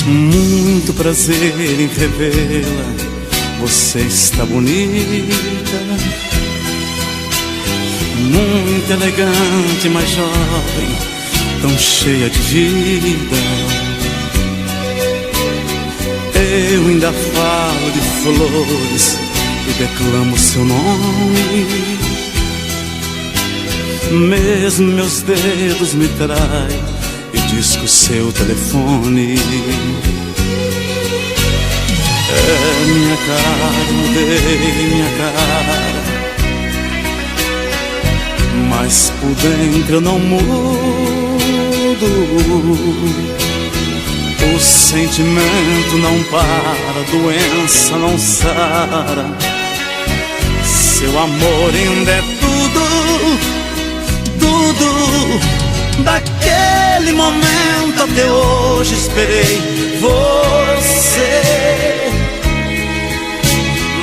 Muito prazer em revê-la, você está bonita, muito elegante, mas jovem, tão cheia de vida. Eu ainda falo de flores e declamo seu nome. Mesmo meus dedos me traem e disco seu telefone. É minha cara, mudei minha cara, mas por dentro eu não mudo. O sentimento não para, a doença não sara. Seu amor ainda é tudo, tudo. Daquele momento até hoje esperei você.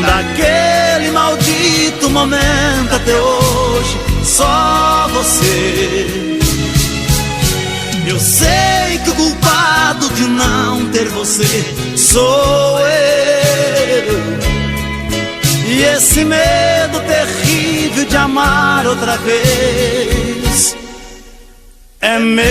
Daquele maldito momento até hoje, só você. Eu sei que o culpado de não ter você sou eu. E esse medo terrível de amar outra vez é meu.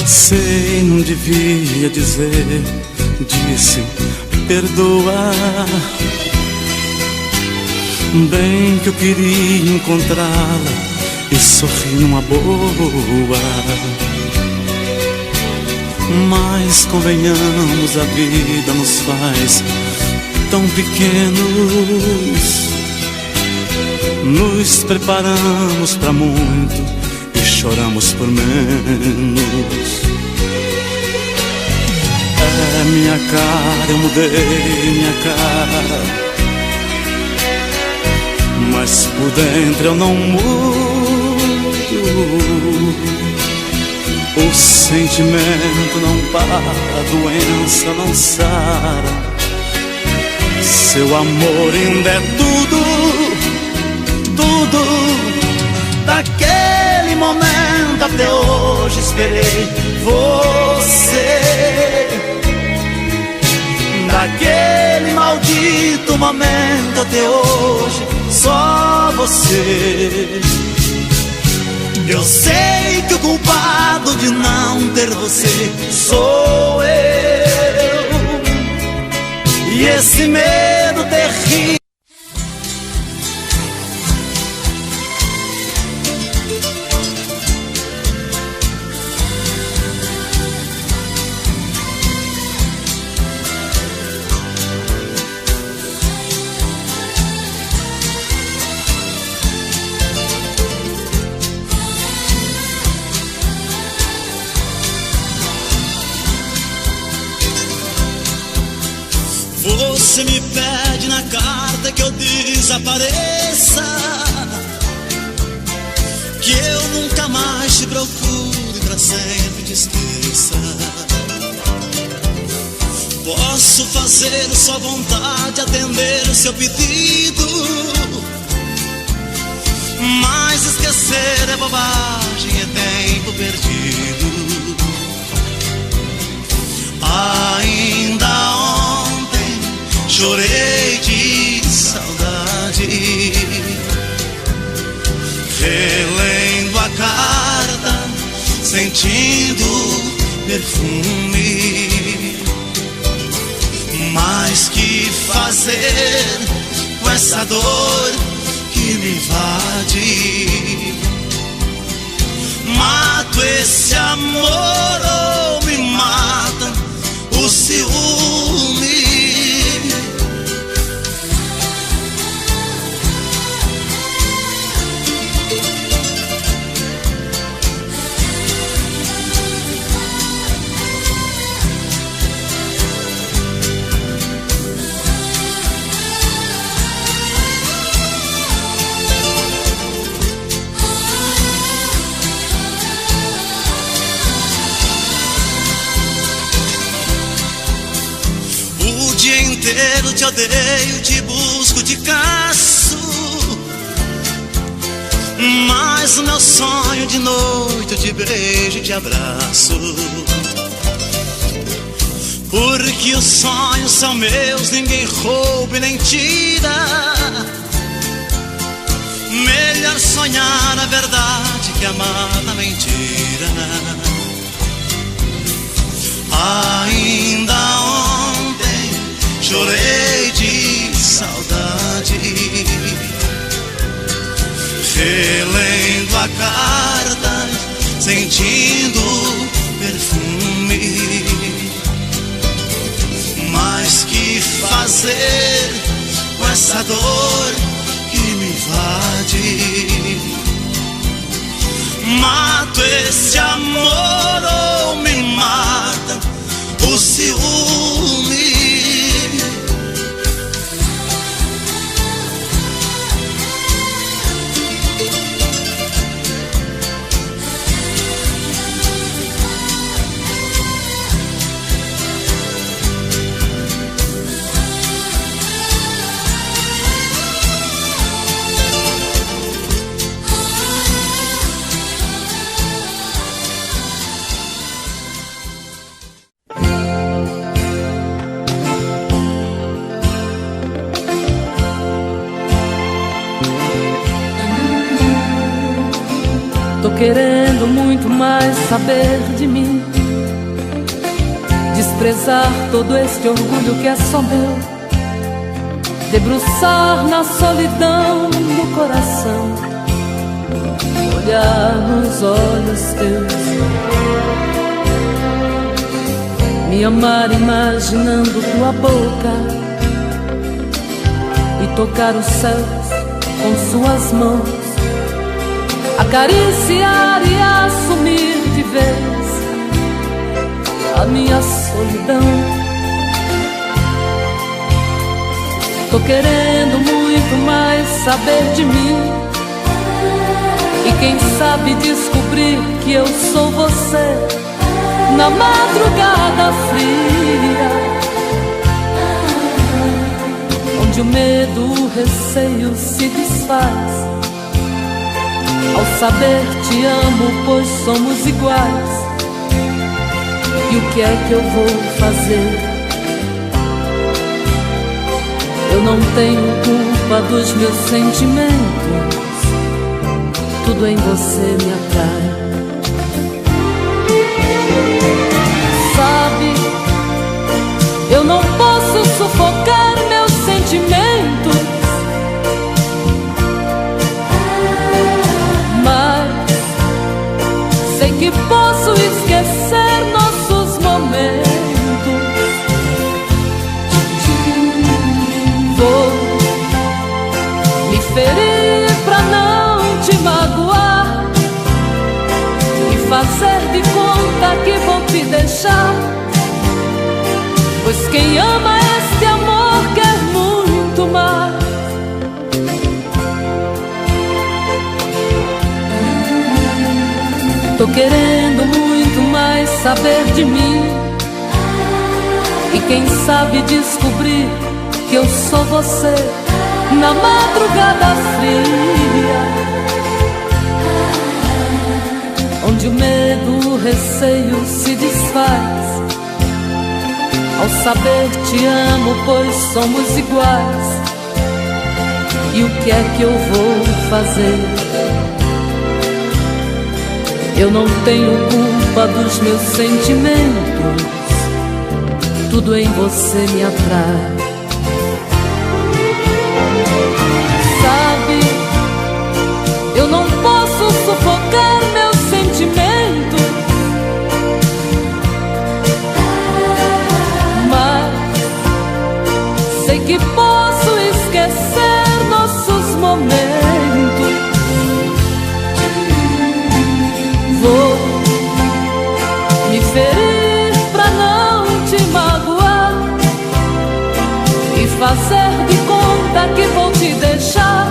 Sei, não devia dizer, disse, perdoa. Bem que eu queria encontrá-la e sorrir numa boa. Mas convenhamos, a vida nos faz tão pequenos. Nos preparamos pra muito e choramos por menos. É minha cara, eu mudei minha cara, mas por dentro eu não mudo. O sentimento não para, a doença não sara. Seu amor ainda é tudo, tudo. Daquele momento até hoje esperei você. Daquele maldito momento até hoje, só você. Eu sei que o culpado de não ter você sou eu. E esse medo terrível. Você me pede na carta que eu desapareça, que eu nunca mais te procure, pra sempre te esqueça. Posso fazer sua vontade, atender o seu pedido, mas esquecer é bobagem, é tempo perdido. Ainda ontem chorei de saudade, relendo a carta, sentindo perfume. Mas que fazer com essa dor que me invade? Mato esse amor ou me mata o ciúme? te odeio, te busco, te caço. Mas o meu sonho de noite eu te beijo e te abraço. Porque os sonhos são meus, ninguém rouba e nem tira. Melhor sonhar a verdade que amar a mentira. Ainda ontem chorei de saudade, relendo a carta, sentindo perfume. Mas que fazer com essa dor que me invade? Mato esse amor ou me mata o ciúme? Tô querendo muito mais saber de mim, desprezar todo este orgulho que é só meu, debruçar na solidão do coração, olhar nos olhos teus, me amar imaginando tua boca e tocar os céus com suas mãos, acariciar e assumir de vez a minha solidão. Tô querendo muito mais saber de mim e quem sabe descobrir que eu sou você na madrugada fria, onde o medo, o receio se desfaz ao saber te amo, pois somos iguais. E o que é que eu vou fazer? Eu não tenho culpa dos meus sentimentos, tudo em você me atrai. Sabe, eu não posso sufocar meus sentimentos, sei que posso esquecer nossos momentos. Vou me ferir pra não te magoar e fazer de conta que vou te deixar, pois quem ama este amor quer muito mais. Tô querendo muito mais saber de mim e quem sabe descobrir que eu sou você na madrugada fria, onde o medo, o receio se desfaz ao saber te amo, pois somos iguais. E o que é que eu vou fazer? Eu não tenho culpa dos meus sentimentos, tudo em você me atrai. Sabe, eu não posso sufocar meus sentimentos, mas sei que posso esquecer nossos momentos. Vou me ferir pra não te magoar e fazer de conta que vou te deixar,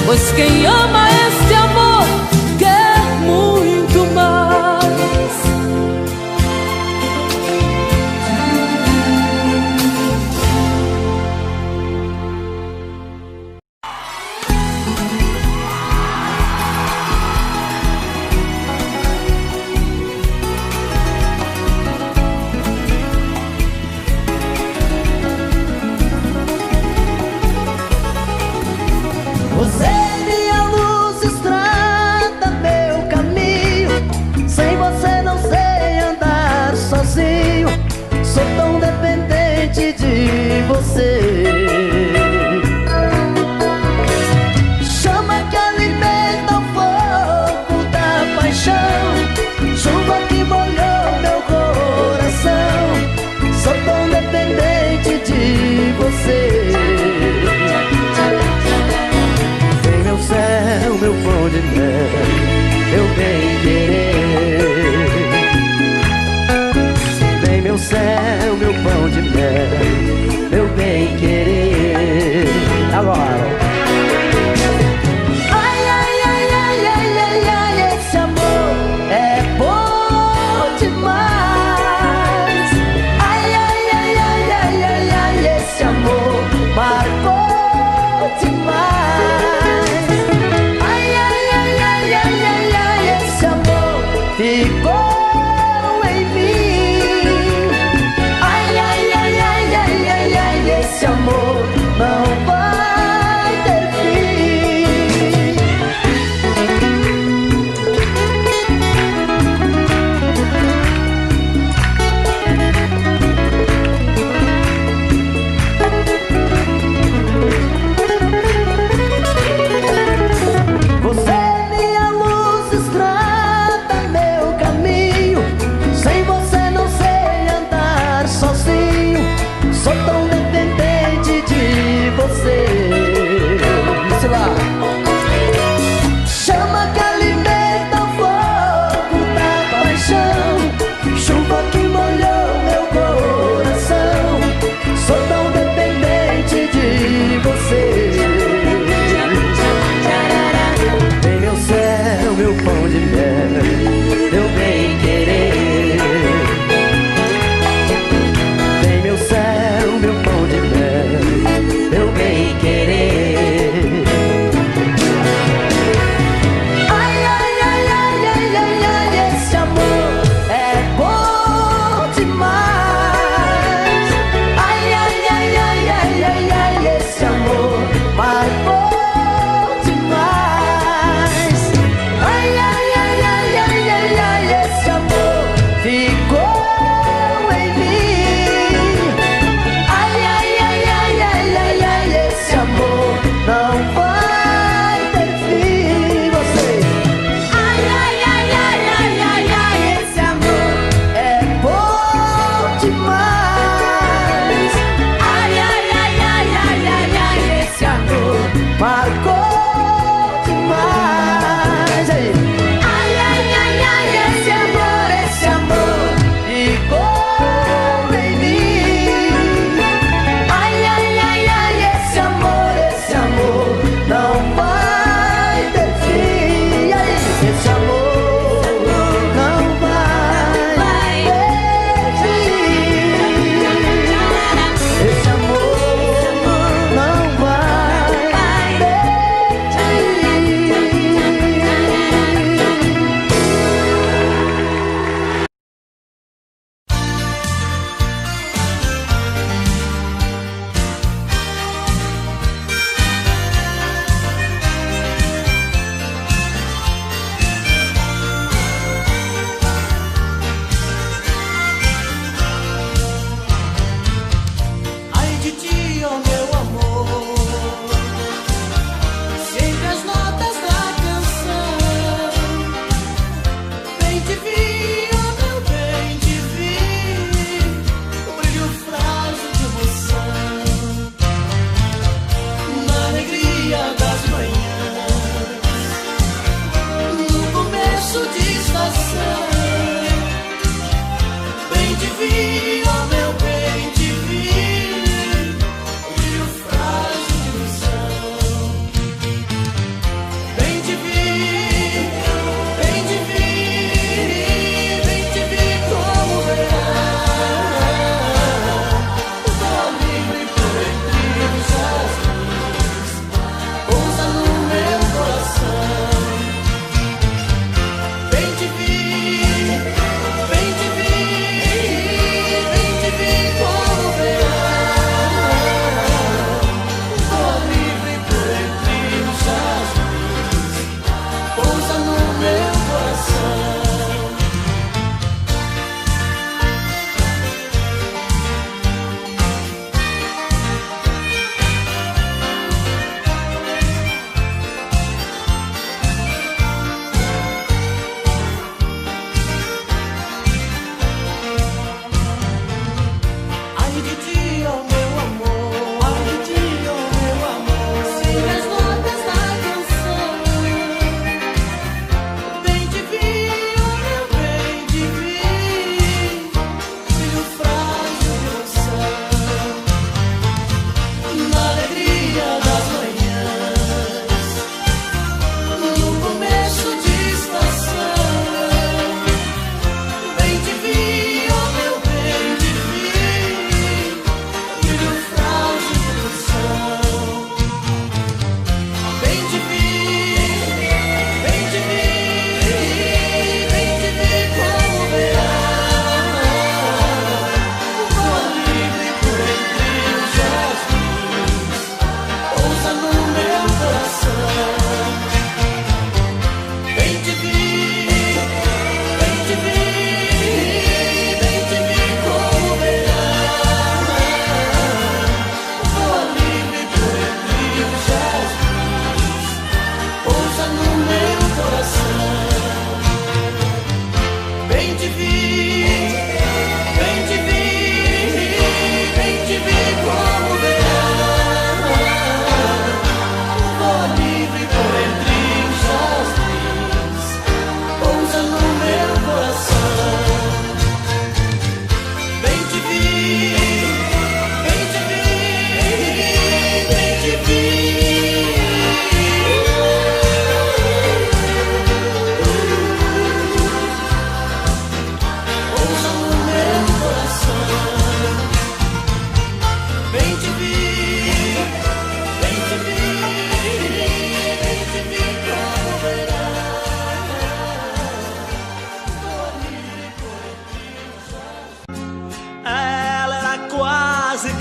pois quem ama este amor quer muito mais. meu bem querer. Vem meu céu, meu pão de mel, meu bem querer. Agora. Ai, ai, ai, ai, ai, ai, ai, esse amor é bom demais. Ai, ai, ai, ai, ai, ai, ai, esse amor marcou demais. Ai, ai, ai, ai, ai, ai, ai, esse amor ficou em mim. Ai, ai, ai, ai, ai, ai,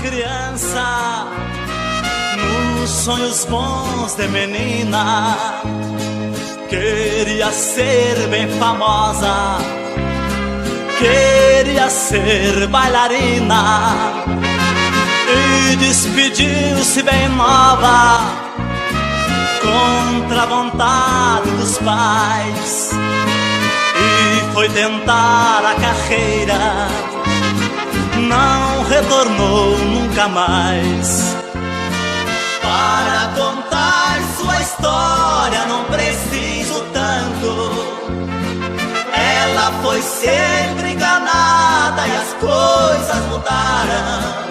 criança, nos sonhos bons de menina, queria ser bem famosa, queria ser bailarina, e despediu-se bem nova, contra a vontade dos pais, e foi tentar a carreira, não retornou nunca mais. Para contar sua história não preciso tanto, ela foi sempre enganada e as coisas mudaram.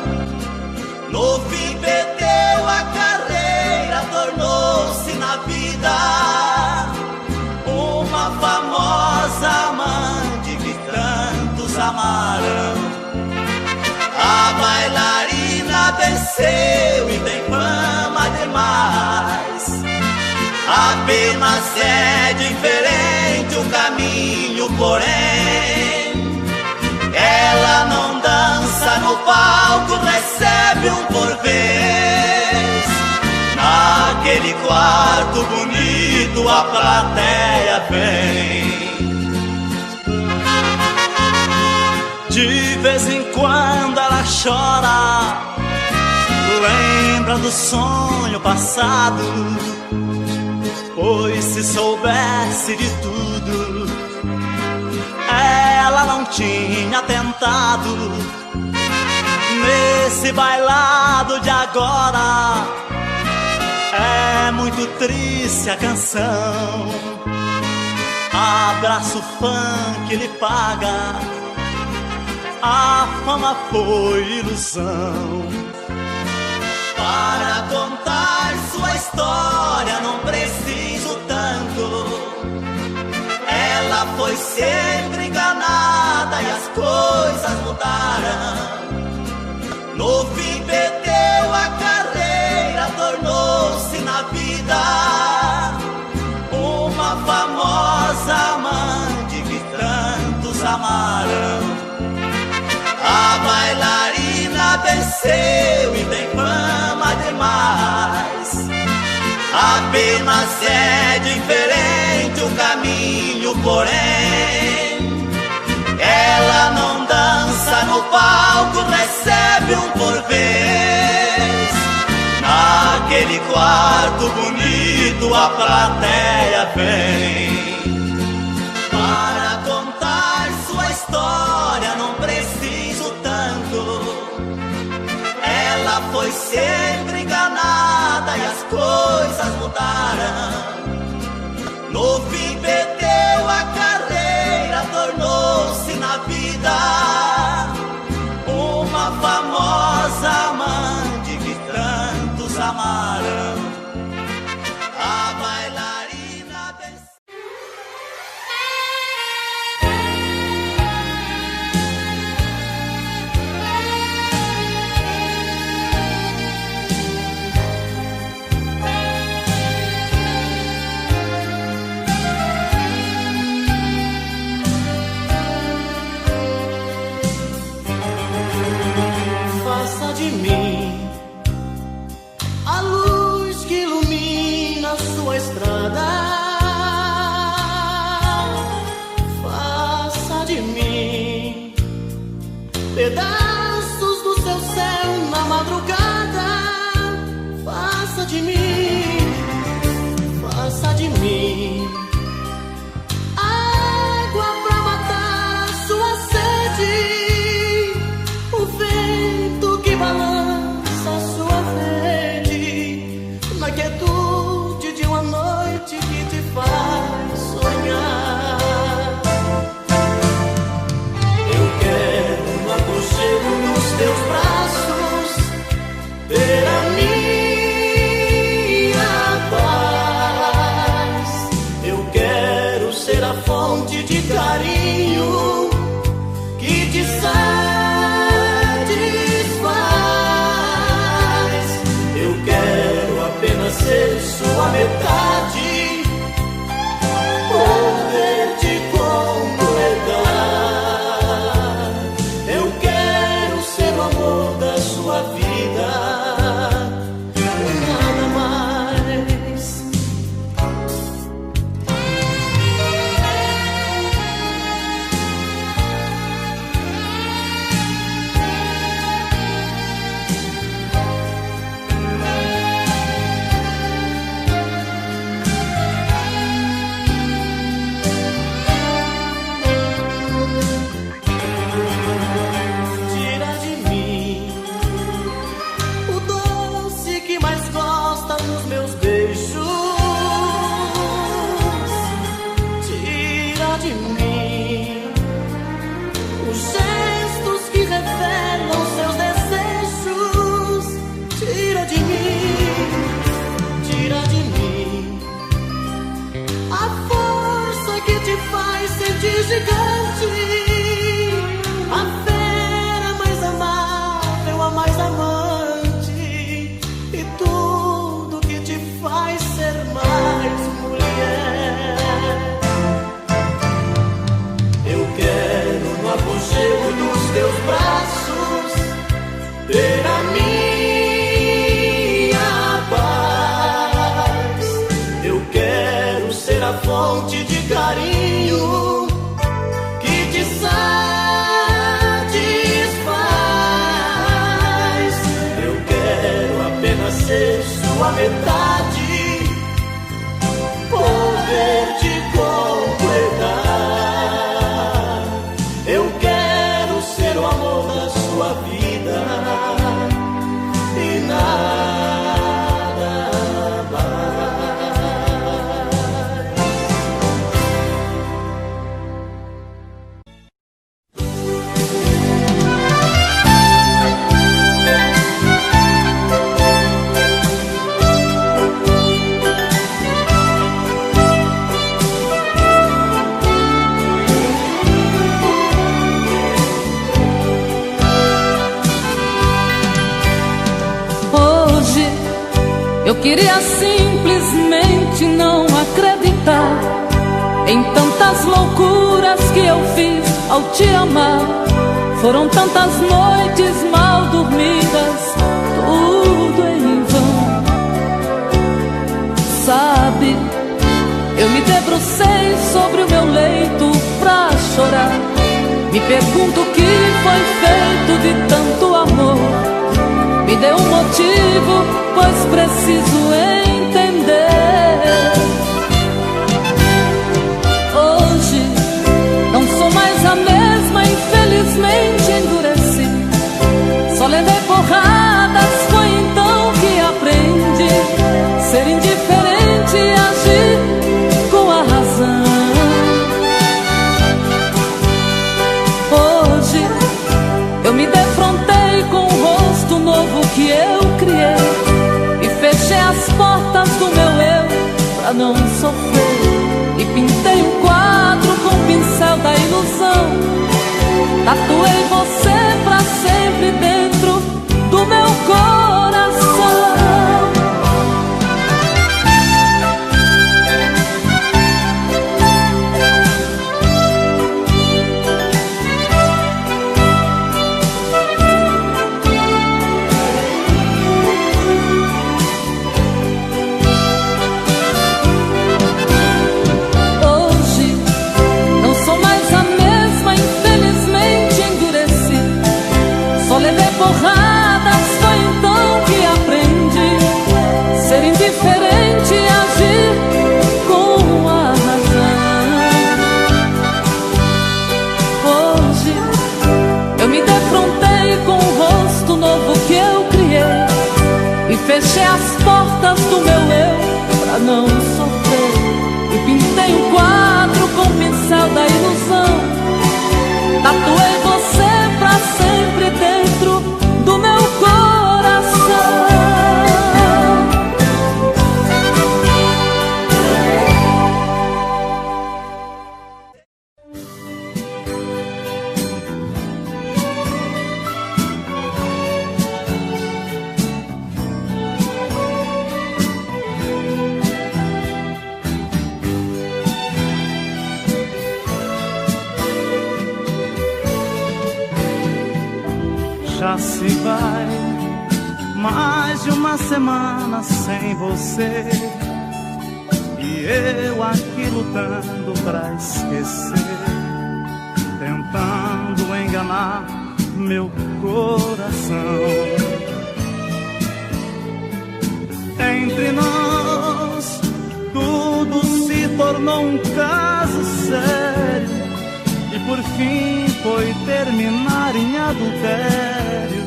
No fim perdeu a carreira, tornou-se na vida uma famosa amante que tantos amaram. A bailarina venceu e tem fama demais, apenas é diferente o caminho, porém ela não dança no palco, recebe um por vez. Naquele quarto bonito a plateia vem. De vez em quando ela chora, lembra do sonho passado, pois se soubesse de tudo, ela não tinha tentado. Nesse bailado de agora, é muito triste a canção. Abraço funk lhe paga, a fama foi ilusão. Para contar sua história não preciso tanto, ela foi sempre enganada e as coisas mudaram. No fim perdeu a carreira, tornou-se na vida uma famosa amante que tantos amaram. A bailarina venceu e tem fama demais, apenas é diferente o caminho, porém ela não dança no palco, recebe um por vez. Naquele quarto bonito a plateia vem. Para contar sua história não preciso tanto, ela foi sempre enganada e as coisas mudaram. No fim perdeu a carreira, tornou-se na vida uma famosa amante que tantos amaram. A bailarina faça de mim a luz que ilumina sua estrada. Faça de mim pedaços do seu céu na madrugada. Faça de mim água pra matar a sua sede, o vento que balança a sua rede, na quietude de uma noite que te faz sonhar. Eu quero no aconchego dos teus braços ter a minha paz. Eu quero ser a fonte de carinho que te satisfaz. Eu quero apenas ser sua metade, poder te completar. Eu quero ser o amor da sua vida. tira de mim os gestos que revelam seus desejos. Tira de mim a força que te faz sentir gigante, a fera mais amável, a mais amante, e tudo que te faz ser mais mulher. Eu quero no apogeu dos teus braços ter a minha paz. Eu quero ser a fonte de carinho que te satisfaz. Eu quero apenas ser sua metade, poder te completar. Eu quero ser o amor da sua vida e nada mais. Hoje eu queria simplesmente não acreditar em tantas loucuras que eu fiz ao te amar. Foram tantas noites mal dormidas, tudo em vão. Sabe, eu me debrucei sobre o meu leito pra chorar. Me pergunto o que foi feito de tanto amor. Me dê um motivo, pois preciso entender. Hoje não sou mais a mesma, infelizmente endureci. Só levei porradas, foi então que aprendi ser indiferente e agir com a razão. Hoje eu me defrontei com o rosto novo que eu criei e fechei as portas do meu eu pra não sofrer. E pintei um quadro com o pincel da ilusão. Tatuei você pra sempre dentro do meu coração. Porradas, foi então que aprendi ser indiferente e agir com a razão. Hoje eu me defrontei com o rosto novo que eu criei e fechei as portas do meu eu pra não sofrer. E pintei um quadro com o pincel da ilusão. Tatuei você pra sempre dentro do meu coração. Já se vai mais de uma semana sem você, e eu aqui lutando pra esquecer, tentando enganar meu coração. Entre nós tudo se tornou um caso sério, e por fim foi terminar em adultério,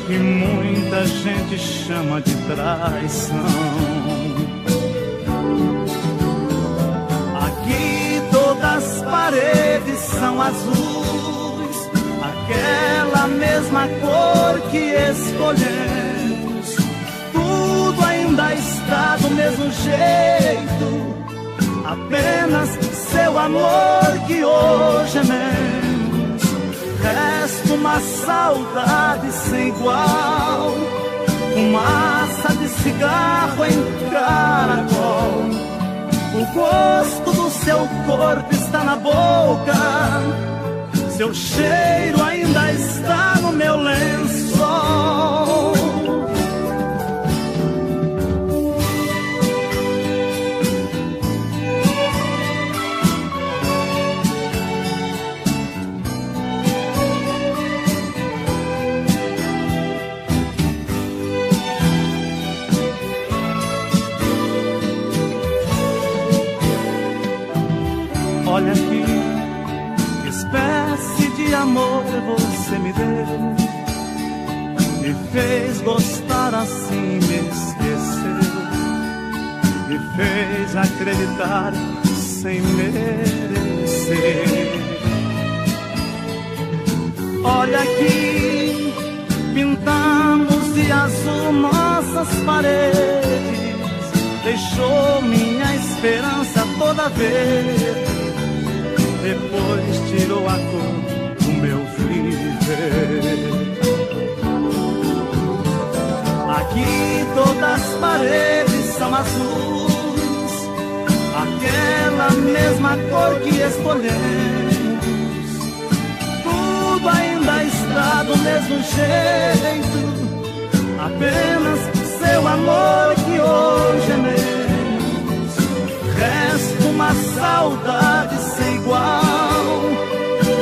que muita gente chama de traição. Aqui toda as paredes são azuis, aquela mesma cor que escolhemos. Tudo ainda está do mesmo jeito, apenas seu amor que hoje é menos. Resta uma saudade sem igual, fumaça de cigarro em caracol. O gosto do seu corpo está na boca, seu cheiro ainda está no meu lençol. Olha aqui, que espécie de amor você me deu, me fez gostar assim, me esqueceu, me fez acreditar sem merecer. Olha aqui, pintamos de azul nossas paredes, deixou minha esperança toda verde, depois tirou a cor do meu viver. Aqui todas as paredes são azuis, aquela mesma cor que escolhemos. Tudo ainda está do mesmo jeito, apenas seu amor que hoje é menos. Resta uma saudade sem igual,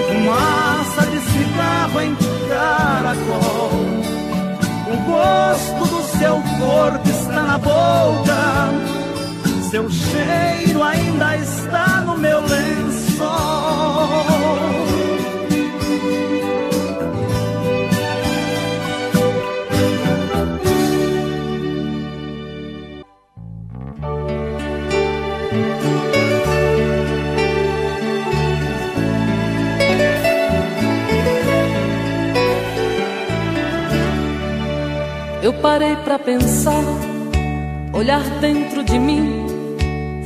fumaça de cigarro em caracol. O gosto do seu corpo está na boca, seu cheiro ainda está no meu lençol. Eu parei pra pensar, olhar dentro de mim,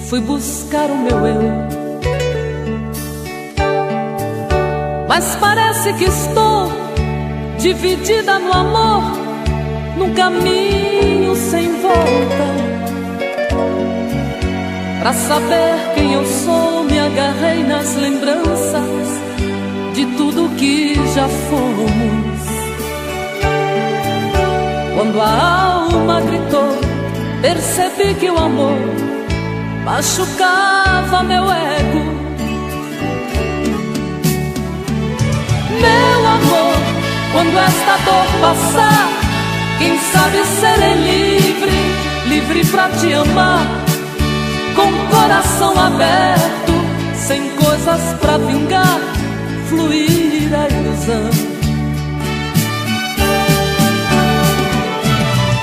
fui buscar o meu eu. Mas parece que estou dividida no amor, num caminho sem volta. Pra saber quem eu sou, me agarrei nas lembranças de tudo que já fomos. Quando a alma gritou, percebi que o amor machucava meu ego. Meu amor, quando esta dor passar, quem sabe serei livre, livre pra te amar, com coração aberto, sem coisas pra vingar, fluir a ilusão.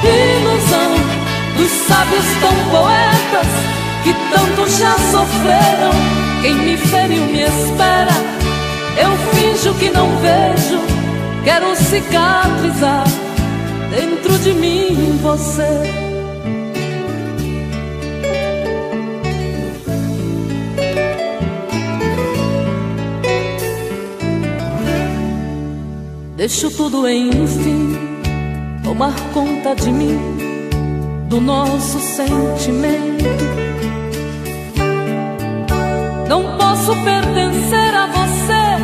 Ilusão dos sábios tão poetas que tanto já sofreram. Quem me feriu me espera, eu finjo que não vejo, quero cicatrizar dentro de mim você. Deixo tudo enfim tomar conta de mim, do nosso sentimento. Não posso pertencer a você,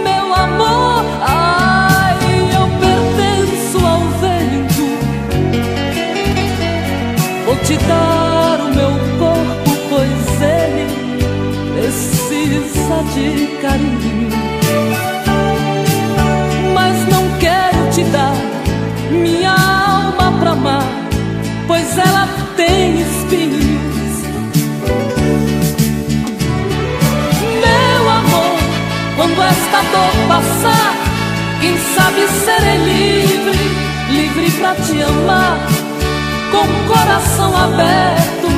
meu amor. Ai, eu pertenço ao vento. Vou te dar o meu corpo, pois ele precisa de carinho. Mas não quero te dar minha alma pra amar, pois ela tem espinhos. Meu amor, quando esta dor passar, quem sabe serei livre, livre pra te amar, com coração aberto,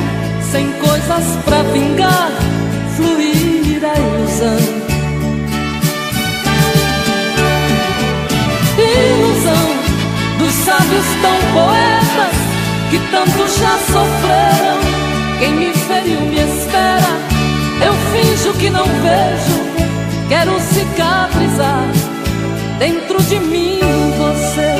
sem coisas pra vingar, fluir a ilusão. lábios tão poetas que tanto já sofreram. Quem me feriu me espera, eu finjo que não vejo. Quero cicatrizar dentro de mim você.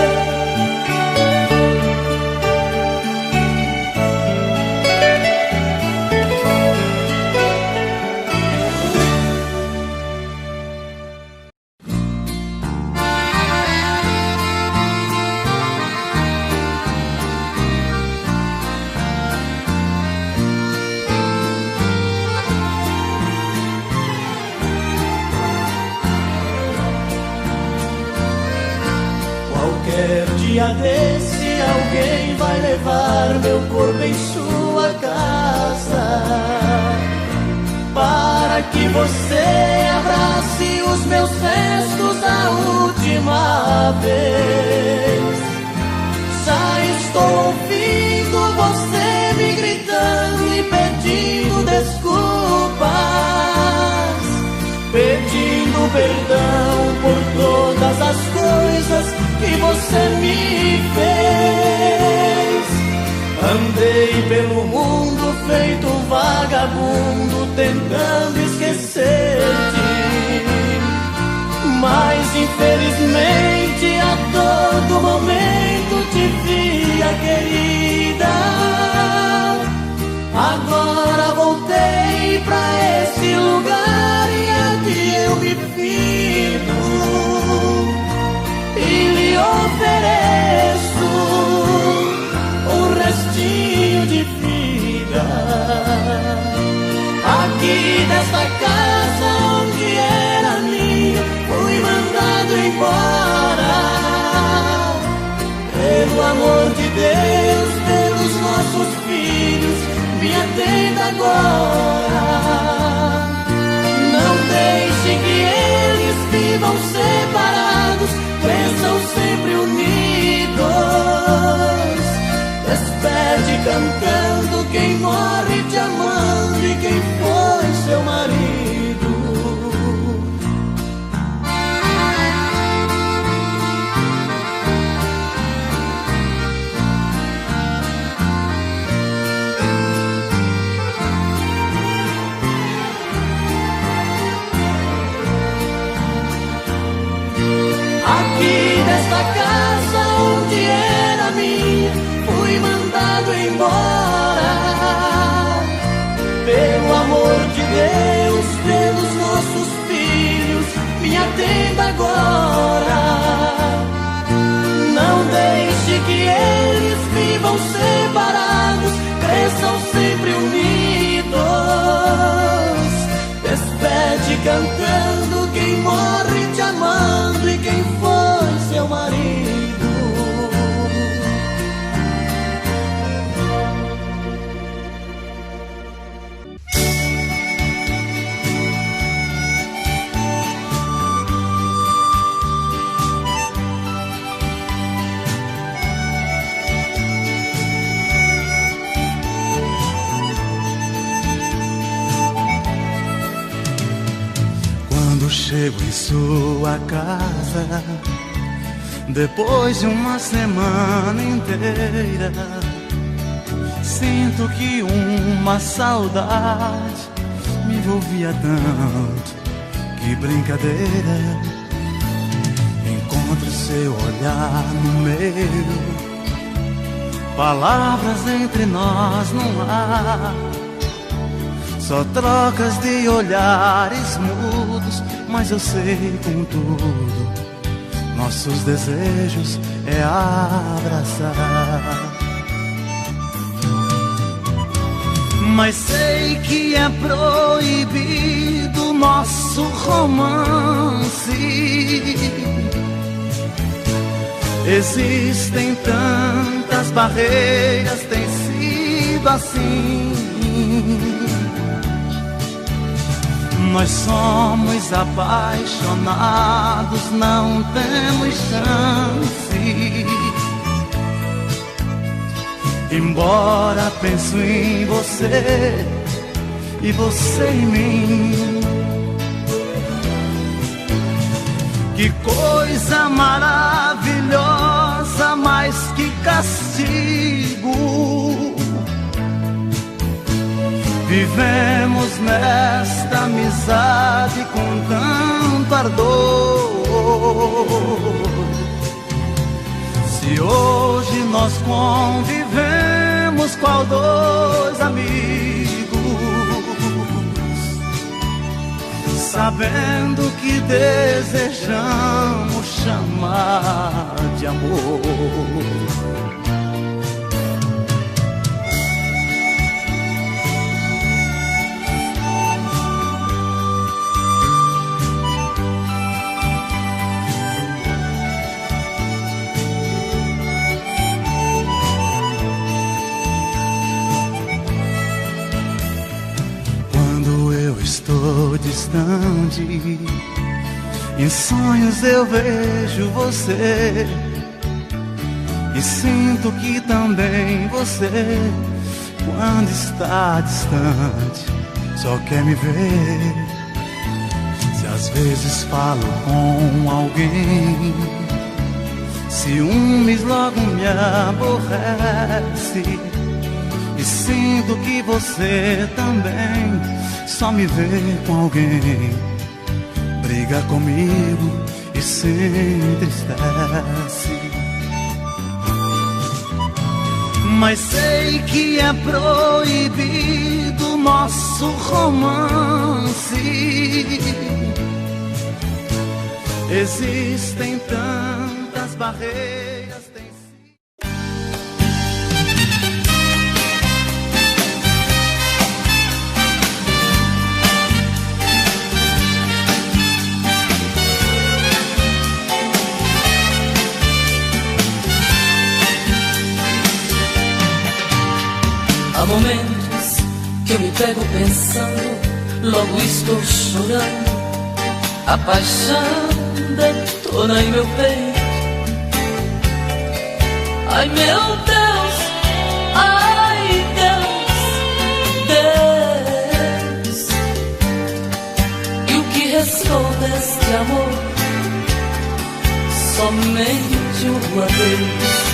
Dia desse alguém vai levar meu corpo em sua casa, para que você abrace os meus restos a última vez. Já estou ouvindo você me gritando e pedindo desculpas, pedindo perdão por todas as coisas que você me fez. Andei pelo mundo feito um vagabundo, tentando esquecer-te, mas infelizmente a todo momento te via, querida. Agora voltei pra esse lugar e aqui eu me fico e lhe ofereço um restinho de vida. Aqui nesta casa onde era minha, fui mandado embora. Pelo amor de Deus, pelos nossos filhos, me atenda agora. Não deixe que eles vivam separados, cresçam sempre unidos. Despede cantando quem morre te amando e quem foi seu marido. Aqui nesta casa onde era minha, fui mandado embora. Pelo amor de Deus, pelos nossos filhos, me atenda agora. Não deixe que eles vivam separados, cresçam sempre unidos. Despede cantando quem morre te amando e quem foi seu marido. Quando chego em sua casa, depois de uma semana inteira, sinto que uma saudade me envolvia tanto, que brincadeira. Encontro seu olhar no meu, palavras entre nós não há, só trocas de olhares mudos, mas eu sei contudo, nossos desejos é abraçar. Mas sei que é proibido nosso romance. Existem tantas barreiras, tem sido assim. Nós somos apaixonados, não temos chance. Embora penso em você e você em mim. Que coisa maravilhosa, mas que castigo. Vivemos nesta amizade com tanto ardor. Se hoje nós convivemos qual dois amigos, sabendo que desejamos chamar de amor. Estou distante, em sonhos eu vejo você e sinto que também você, quando está distante, só quer me ver. Se às vezes falo com alguém, ciúmes logo me aborrece, e sinto que você também só me vê com alguém, briga comigo e se entristece. Mas sei que é proibido nosso romance. Existem tantas barreiras. Há momentos que eu me pego pensando, logo estou chorando. A paixão detona em meu peito. Ai meu Deus, ai Deus, Deus. E o que restou deste amor? Somente uma vez.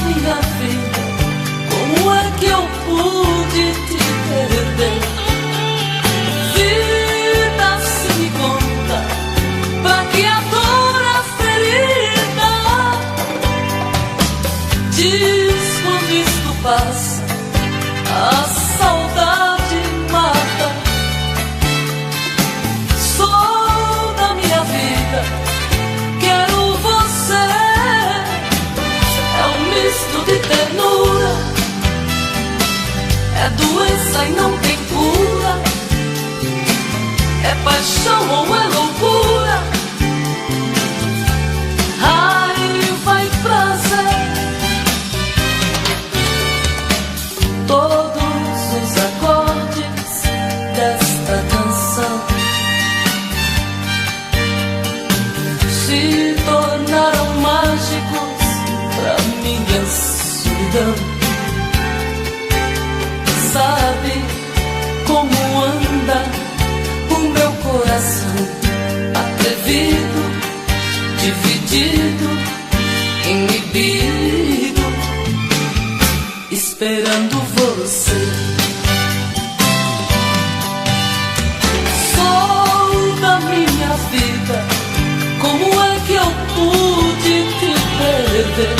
Minha vida, como é que eu pude te perder? Vida, se me conta, pra que a dor, a ferida? Diz quando isto passa, a saudade mata. Sou da minha vida, quero você. De ternura, é doença e não tem cura, é paixão ou é loucura. Raiva e prazer, todos os acordes desta canção se tornaram mágicos pra minha solidão. Sabe como anda o meu coração, atrevido, dividido, inibido, esperando você. Sou da minha vida, como é que eu pude te perder?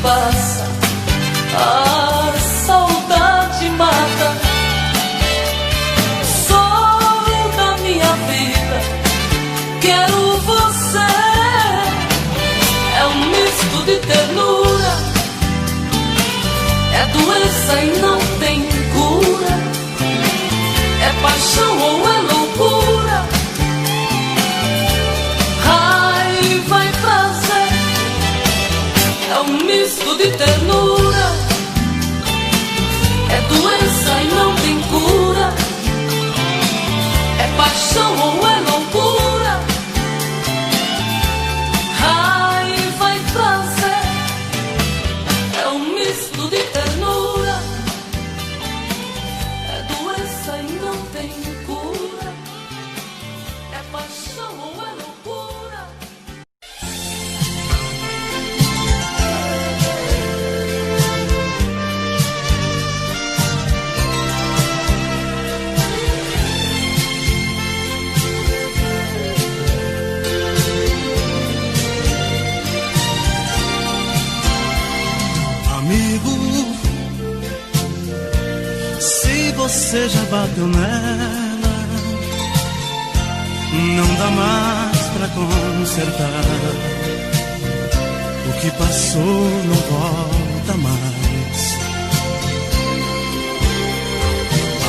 Passa, a saudade mata. Sou da minha vida, quero você. É um misto de ternura, é doença e não tem cura, é paixão ou é loucura. Raiva e prazer, é um misto de ternura, é doença e não tem cura, é paixão ou é loucura. Raiva e prazer, é um misto de você já bateu nela, não dá mais pra consertar. O que passou não volta mais.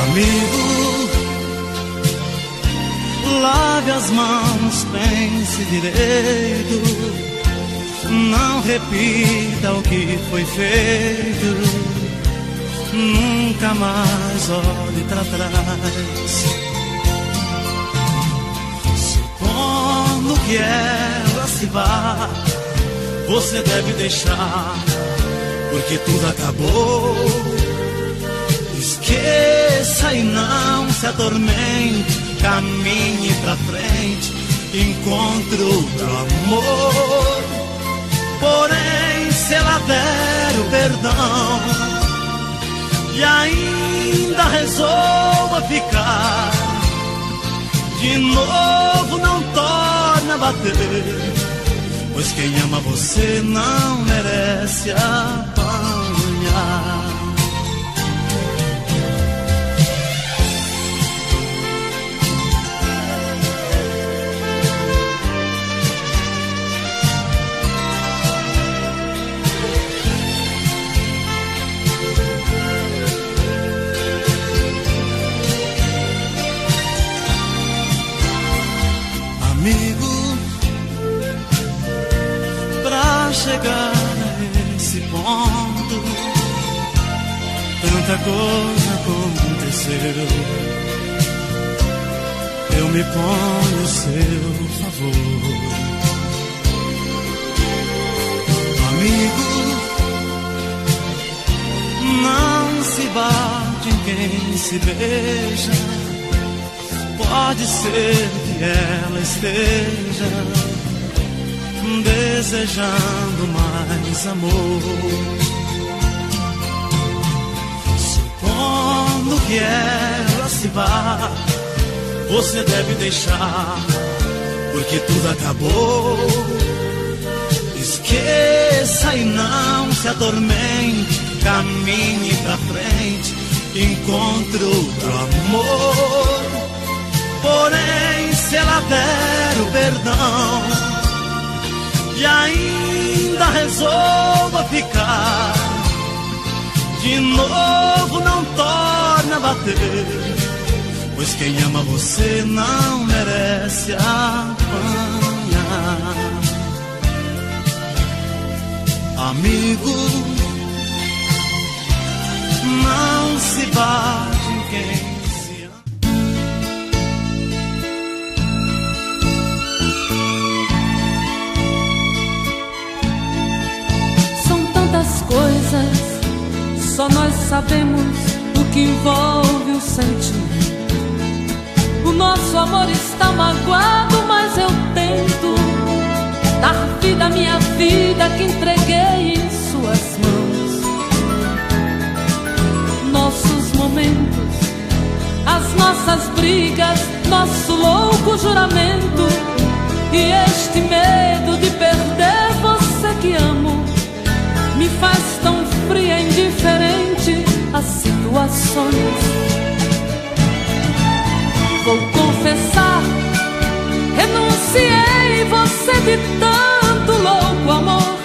Amigo, lave as mãos, pense direito, não repita o que foi feito, nunca mais olhe pra trás. Supondo que ela se vá, você deve deixar, porque tudo acabou. Esqueça e não se atormente, caminhe pra frente, encontre outro amor. Porém, se ela der o perdão e ainda resolva ficar, de novo não torna a bater, pois quem ama você não merece apanhar. Amigo, pra chegar a esse ponto, tanta coisa aconteceu. Eu me ponho a seu favor. Amigo, não se bate em quem se beija. Pode ser que ela esteja desejando mais amor. Supondo que ela se vá, você deve deixar, porque tudo acabou. Esqueça e não se atormente, caminhe pra frente, encontre outro amor. Porém, se ela der o perdão e ainda resolva ficar, de novo não torna a bater, pois quem ama você não merece apanhar. Amigo, não se bate em quem coisas, só nós sabemos o que envolve o sentimento. O nosso amor está magoado, mas eu tento dar vida à minha vida que entreguei em suas mãos. Nossos momentos, as nossas brigas, nosso louco juramento e este medo de perder você que amo me faz tão fria e indiferente às situações. Vou confessar, renunciei você de tanto louco amor.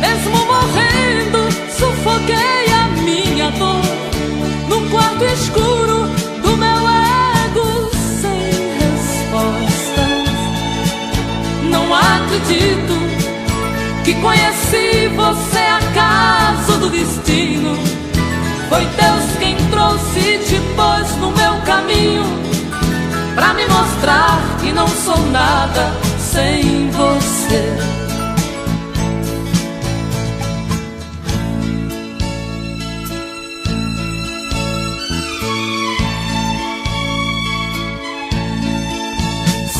Mesmo morrendo, sufoquei a minha dor num quarto escuro do meu ego sem respostas. Não acredito que conheci você acaso do destino. Foi Deus quem trouxe e te pôs no meu caminho, pra me mostrar que não sou nada sem você.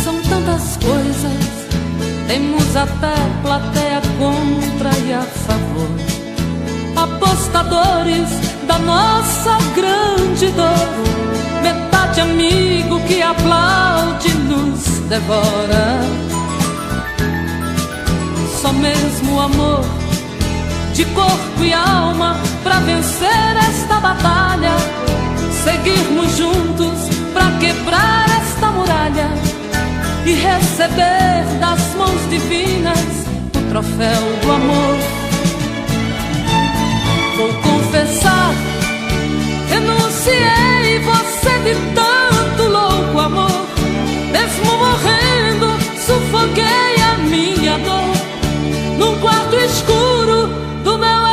São tantas coisas, temos até plateia contra e a favor, apostadores da nossa grande dor, metade amigo que aplaude e nos devora. Só mesmo o amor de corpo e alma pra vencer esta batalha. seguirmos juntos pra quebrar esta muralha e receber das mãos divinas o troféu do amor. Vou confessar, renunciei você de tanto louco amor. Mesmo morrendo, sufoquei a minha dor num quarto escuro do meu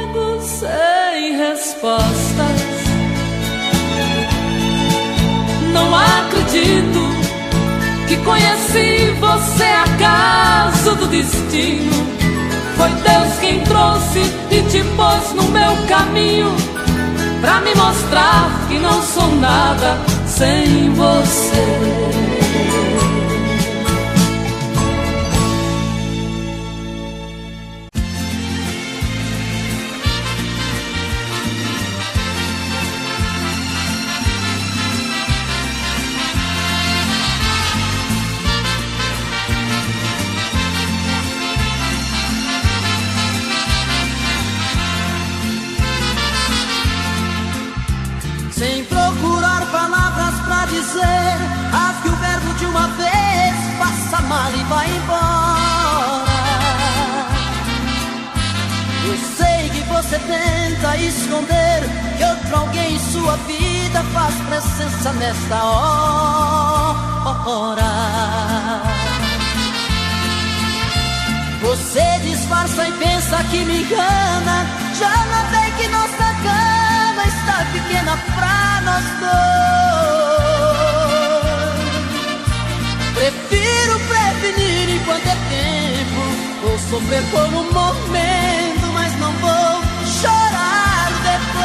ego sem respostas. Não acredito que conheci você acaso do destino. Foi Deus quem trouxe e te pôs no meu caminho pra me mostrar que não sou nada sem você. Sem procurar palavras pra dizer, rasgue o verbo de uma vez, passa mal e vai embora. Eu sei que você tenta esconder que outro alguém em sua vida faz presença nesta hora. Você disfarça e pensa que me engana, já notei que nossa cama está pequena pra nós dois. Prefiro prevenir enquanto é tempo, vou sofrer por um momento, mas não vou chorar depois.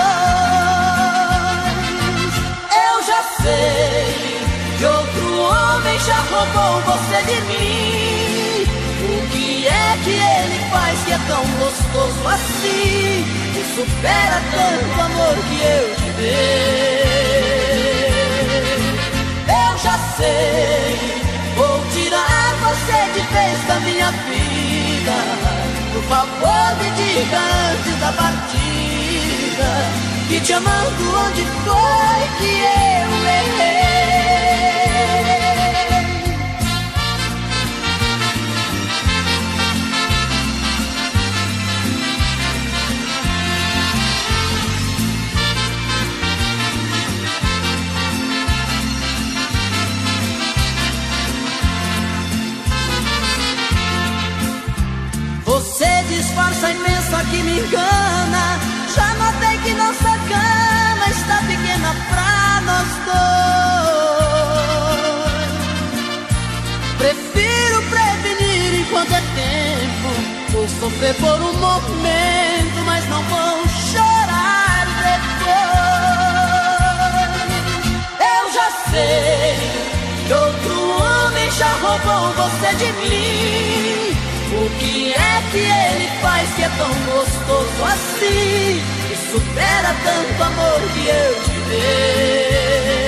Eu já sei que outro homem já roubou você de mim. O que é que ele faz que é tão gostoso assim, que supera tanto amor que eu te dei? Eu já sei, vou tirar você de vez da minha vida. Por favor me diga antes da partida, que te amando onde foi que eu errei. Você disfarça e pensa que me engana, já notei que nossa cama está pequena pra nós dois. Prefiro prevenir enquanto é tempo, vou sofrer por um momento, mas não vou chorar depois. Eu já sei que outro homem já roubou você de mim. O que é que ele faz que é tão gostoso assim, que supera tanto amor que eu te dei?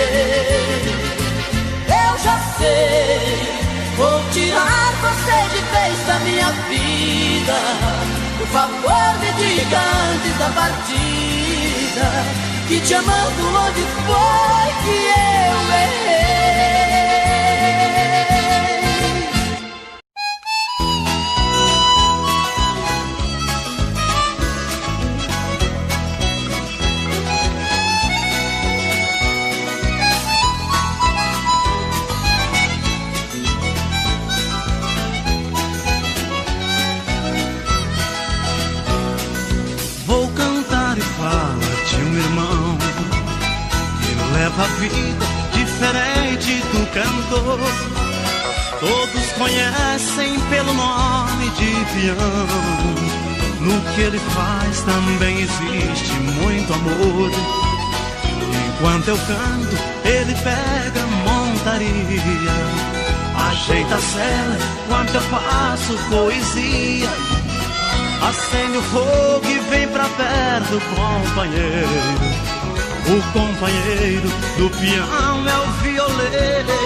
Eu já sei, vou tirar você de vez da minha vida. Por favor me diga antes da partida, que te amando onde foi que eu errei. Leva a vida diferente do cantor. Todos conhecem pelo nome de peão. No que ele faz também existe muito amor. Enquanto eu canto, ele pega montaria, ajeita a cela enquanto eu faço poesia. Acende o fogo e vem pra perto, companheiro. O companheiro do peão é o violeiro.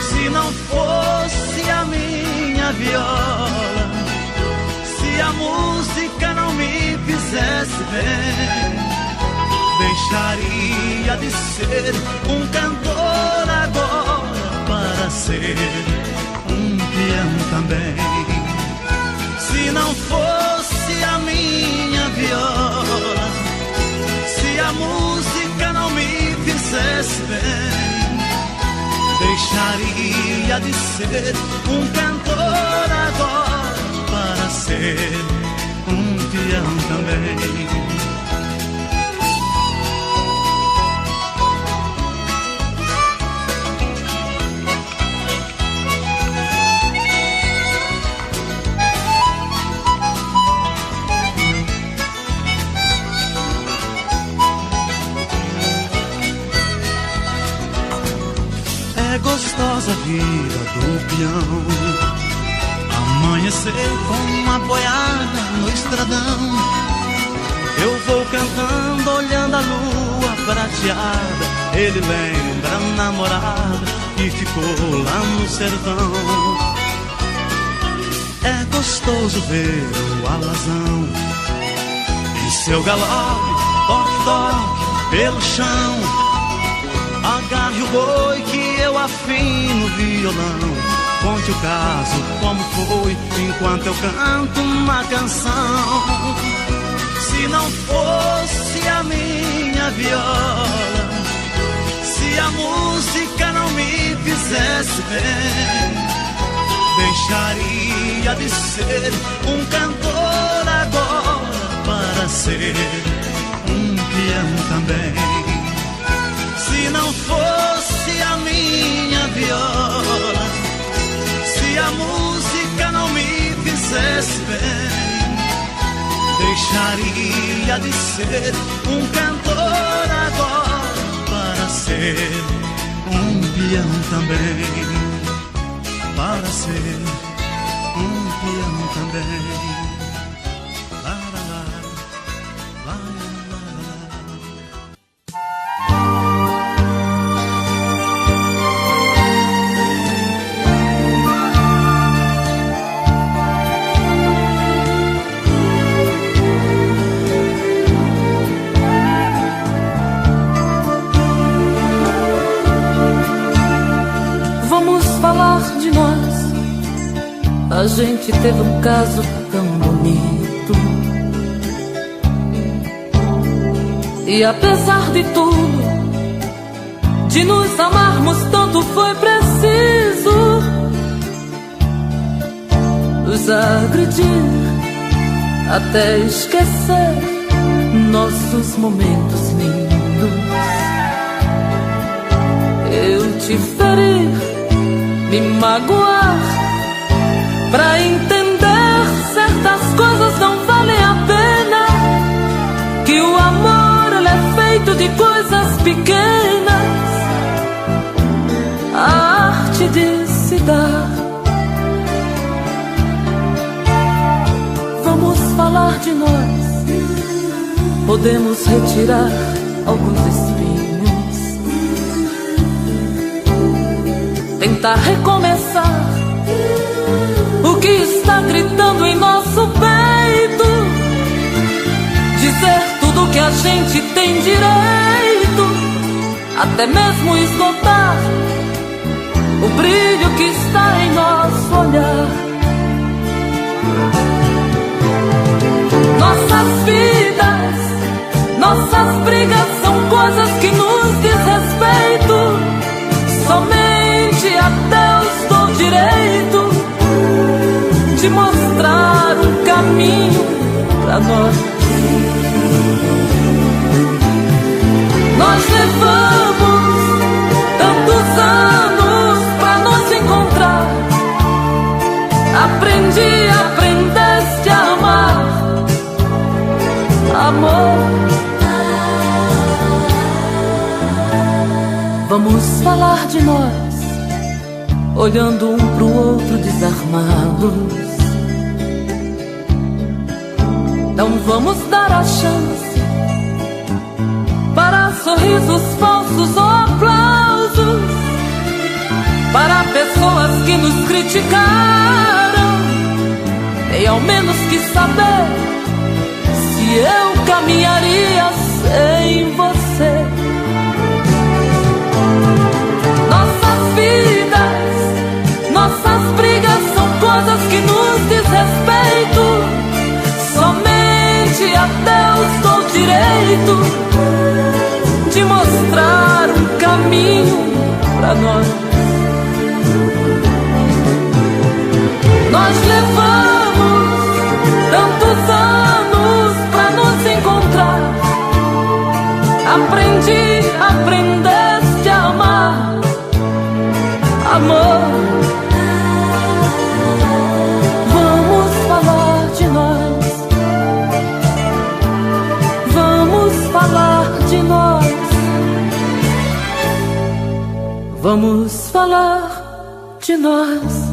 Se não fosse a minha viola, se a música não me fizesse bem, Deixaria de ser um cantor agora para ser um peão também. Se não fosse a minha viola, se a música não me fizesse bem, deixaria de ser um cantor agora para ser um peão também. É gostosa a vida do peão, amanhecer com uma boiada no estradão. Eu vou cantando, olhando a lua prateada. Ele lembra a namorada que ficou lá no sertão. É gostoso ver o alazão em seu galope, toque, toque pelo chão. Agarre o boi que eu afino o violão. Conte o caso, como foi, enquanto eu canto uma canção. Se não fosse a minha viola, se a música não me fizesse bem, deixaria de ser um cantor agora para ser um peão também. Se não fosse a minha viola, se a música não me fizesse bem, deixaria de ser um cantor agora para ser um peão também. Para ser um peão também. A gente teve um caso tão bonito, e apesar de tudo, de nos amarmos tanto, foi preciso nos agredir até esquecer nossos momentos lindos. Eu te ferir, me magoar, pra entender certas coisas não valem a pena. Que o amor, ele é feito de coisas pequenas. A arte de se dar. Vamos falar de nós. Podemos retirar alguns espinhos, tentar recomeçar o que está gritando em nosso peito, dizer tudo que a gente tem direito, até mesmo esgotar o brilho que está em nosso olhar. Nossas vidas, nossas brigas são coisas que nos diz respeito. Somente a Deus dou direito de mostrar um caminho pra nós. Nós levamos tantos anos pra nos encontrar. Aprendeste a amar, amor. Vamos falar de nós, olhando um pro outro desarmados. Então vamos dar a chance para sorrisos falsos ou aplausos, para pessoas que nos criticaram. Tem ao menos que saber se eu caminharia sem você. jeito de mostrar um caminho pra nós. Nós levamos tantos anos pra nos encontrar. Aprendeste a amar, amor. Vamos falar de nós. Vamos falar de nós. Vamos falar de nós.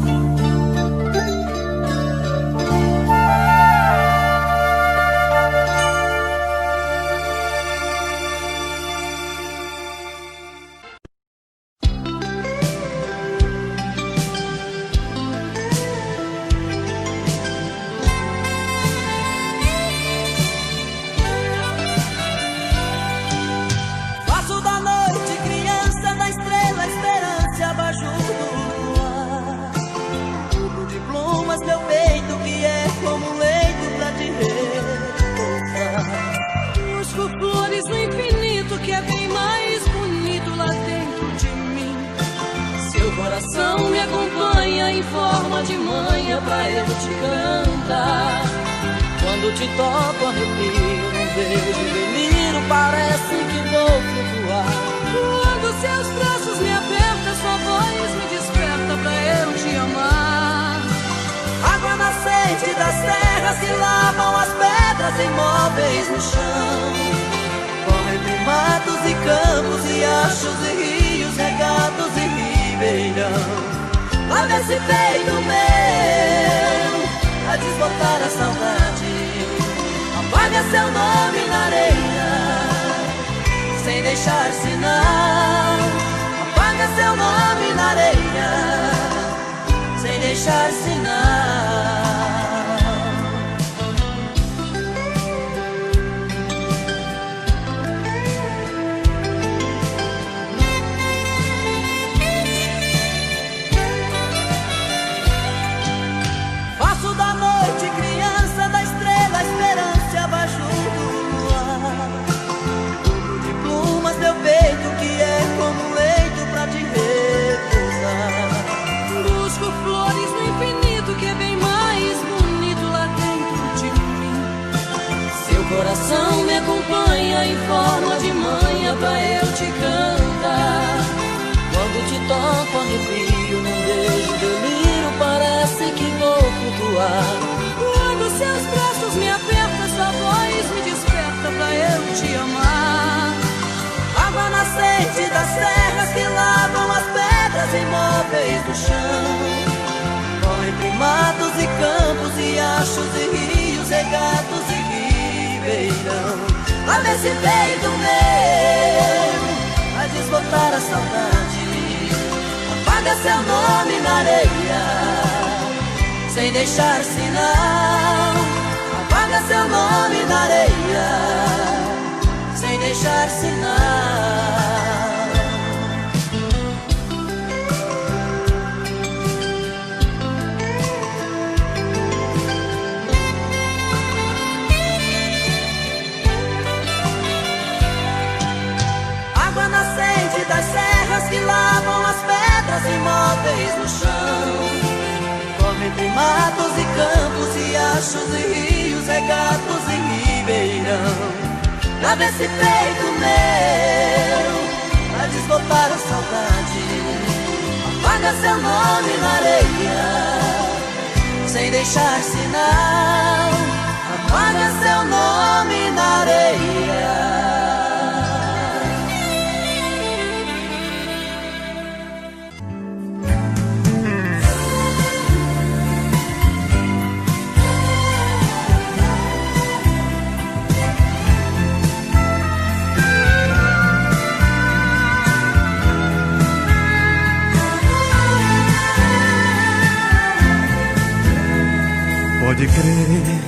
Pode crer,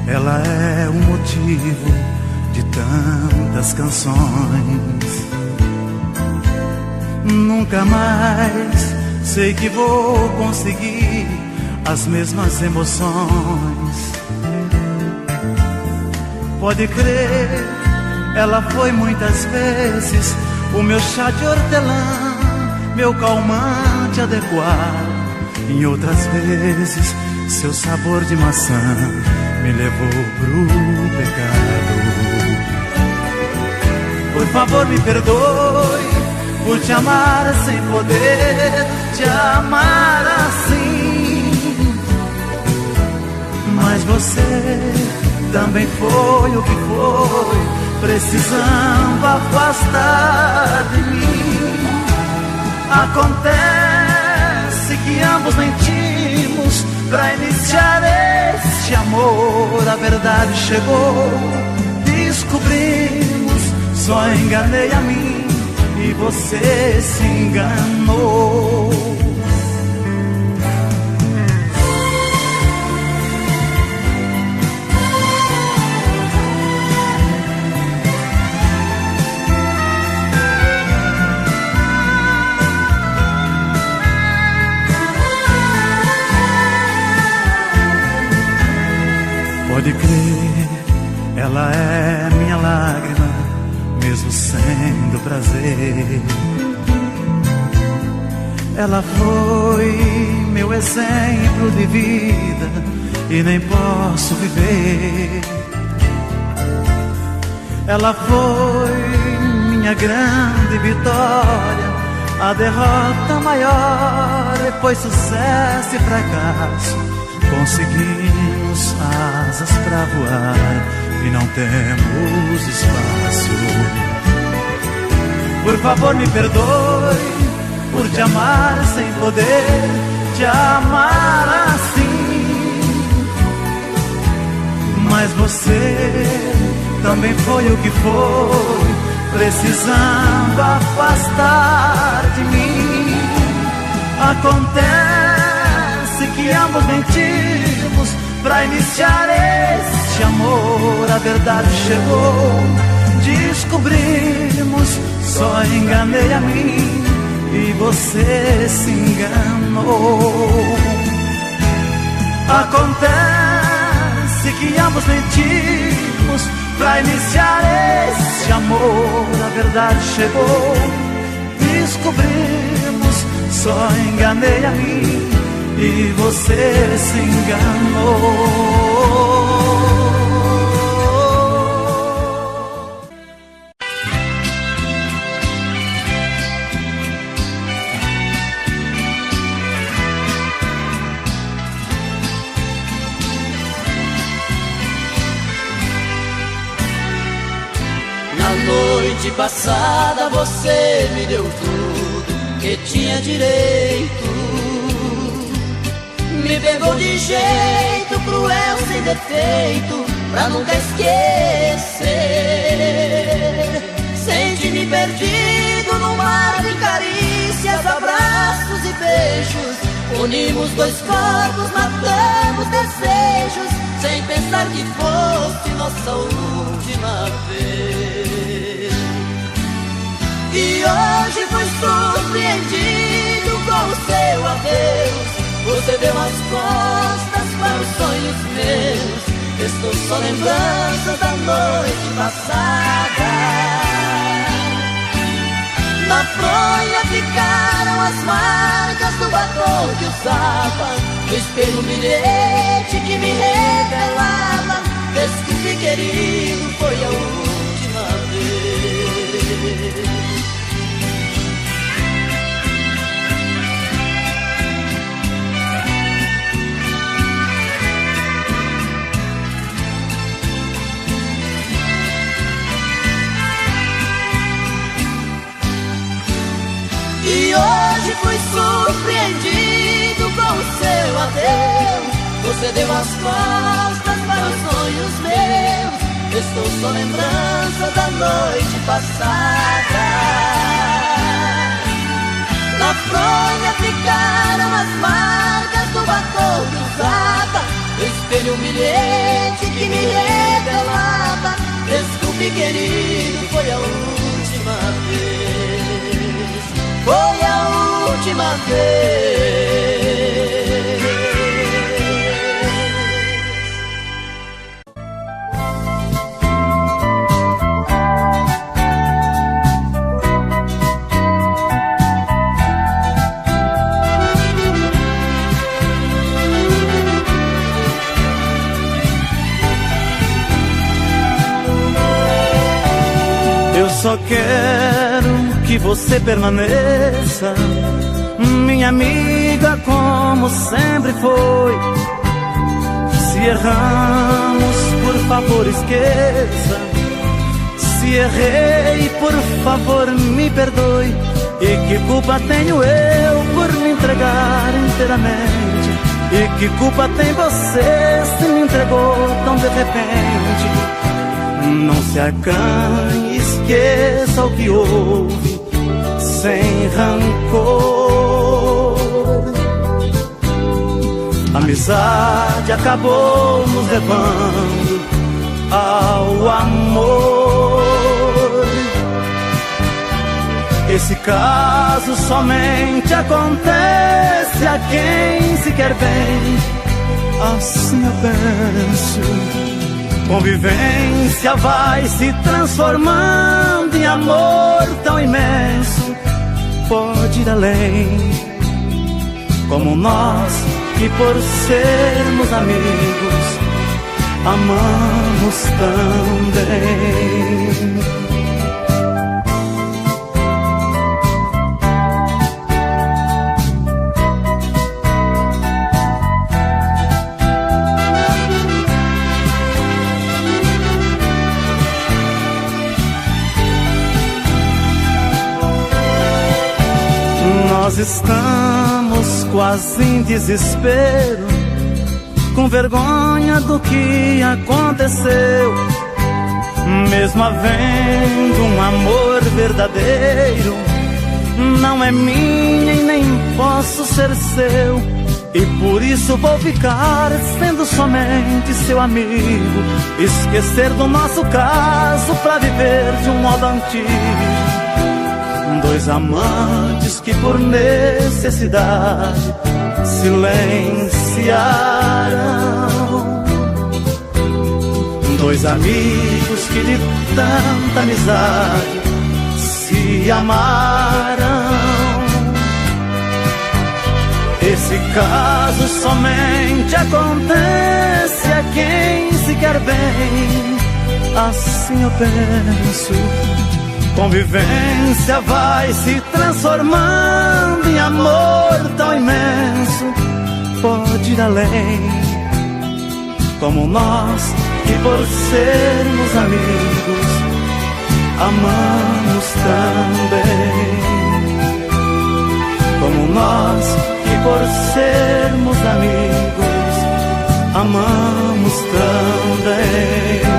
ela é o motivo de tantas canções. Nunca mais sei que vou conseguir as mesmas emoções. Pode crer, Ela foi muitas vezes o meu chá de hortelã, meu calmante adequado. Em outras vezes, seu sabor de maçã me levou pro pecado. Por favor, me perdoe por te amar sem poder te amar assim. Mas você também foi o que foi, precisando afastar de mim. Acontece que ambos mentimos pra iniciar este amor. A verdade chegou, descobrimos, só enganei a mim e você se enganou. Pode crer, ela é minha lágrima, mesmo sendo prazer. Ela foi meu exemplo de vida e nem posso viver. Ela foi minha grande vitória, a derrota maior, depois sucesso e fracasso. Conseguimos asas pra voar e não temos espaço. Por favor, me perdoe por te amar sem poder te amar assim. Mas você também foi o que foi, precisando afastar de mim. Acontece que ambos mentimos pra iniciar este amor. A verdade chegou, descobrimos, só enganei a mim e você se enganou. Acontece que ambos mentimos pra iniciar este amor. A verdade chegou, descobrimos, só enganei a mim e você se enganou. Na noite passada você me deu tudo que tinha direito. Me pegou de jeito cruel, sem defeito, pra nunca esquecer. Senti-me perdido no mar de carícias, abraços e beijos. Unimos dois corpos, matamos desejos, sem pensar que fosse nossa última vez. E hoje fui surpreendido com o seu adeus. Você deu as costas para os sonhos meus. Estou só lembranças da noite passada. Na fronha ficaram as marcas do batom que usava. No espelho um bilhete que me revelava: desculpe, querido, foi a última vez. E hoje fui surpreendido com o seu adeus. Você deu as costas para os sonhos meus. Estou só lembrança da noite passada. Na fronha ficaram as marcas do batom que usava. No espelho um bilhete que me revelava: desculpe, querido, foi a última vez. Foi a última vez. só quero que você permaneça, minha amiga, como sempre foi. Se erramos, por favor, esqueça. Se errei, por favor, me perdoe. E que culpa tenho eu por me entregar inteiramente? E que culpa tem você se me entregou tão de repente? Não se acanhe, esqueça o que houve, sem rancor. A amizade acabou nos levando ao amor. Esse caso somente acontece a quem se quer bem, assim eu penso. Convivência vai se transformando em amor tão imenso, pode ir além, como nós que por sermos amigos amamos também. Nós estamos quase em desespero, com vergonha do que aconteceu. Mesmo havendo um amor verdadeiro, não é minha e nem posso ser seu. E por isso vou ficar sendo somente seu amigo, esquecer do nosso caso pra viver de um modo antigo. Dois amantes que por necessidade silenciaram, dois amigos que de tanta amizade se amaram. Esse caso somente acontece a quem se quer bem, assim eu penso. Convivência vai se transformando em amor tão imenso, pode ir além, como nós que por sermos amigos amamos também. Como nós que por sermos amigos amamos também.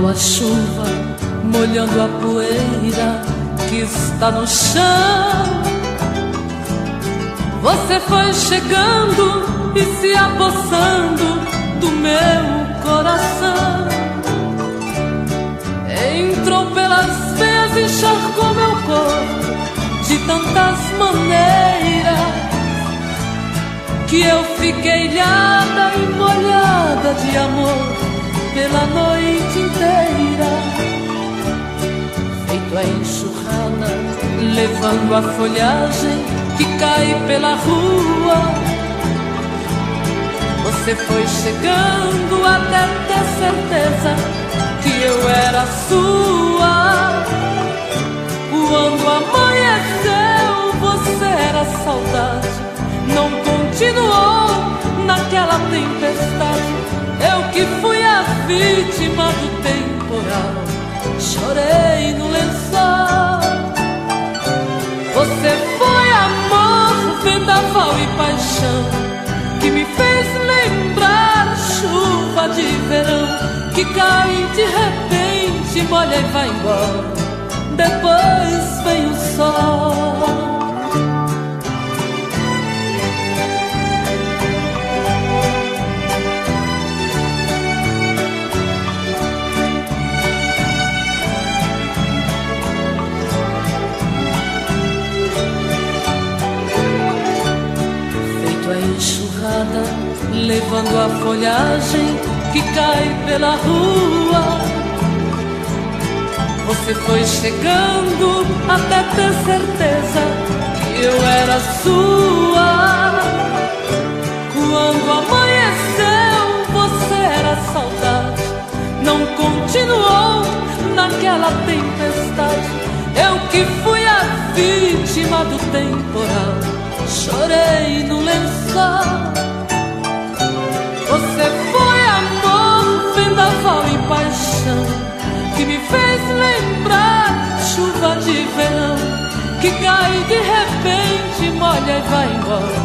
A chuva molhando a poeira que está no chão. Você foi chegando e se apossando do meu coração. Entrou pelas veias, encharcou meu corpo de tantas maneiras que eu fiquei ilhada e molhada de amor pela noite inteira. Feito a enxurrada, levando a folhagem que cai pela rua. Você foi chegando até ter certeza que eu era sua. Quando amanheceu, você era saudade, não continuou naquela tempestade. Eu que fui a vítima do temporal, chorei no lençol. Você foi amor, vendaval e paixão, que me fez lembrar chuva de verão, que cai de repente, molha e vai embora, depois vem o sol. observando a folhagem que cai pela rua. Você foi chegando até ter certeza que eu era sua. Quando amanheceu, você era saudade. Não continuou naquela tempestade. Eu que fui a vítima do temporal, chorei no lençol. Você foi amor, vendaval e paixão, que me fez lembrar chuva de verão, que cai de repente, molha e vai embora.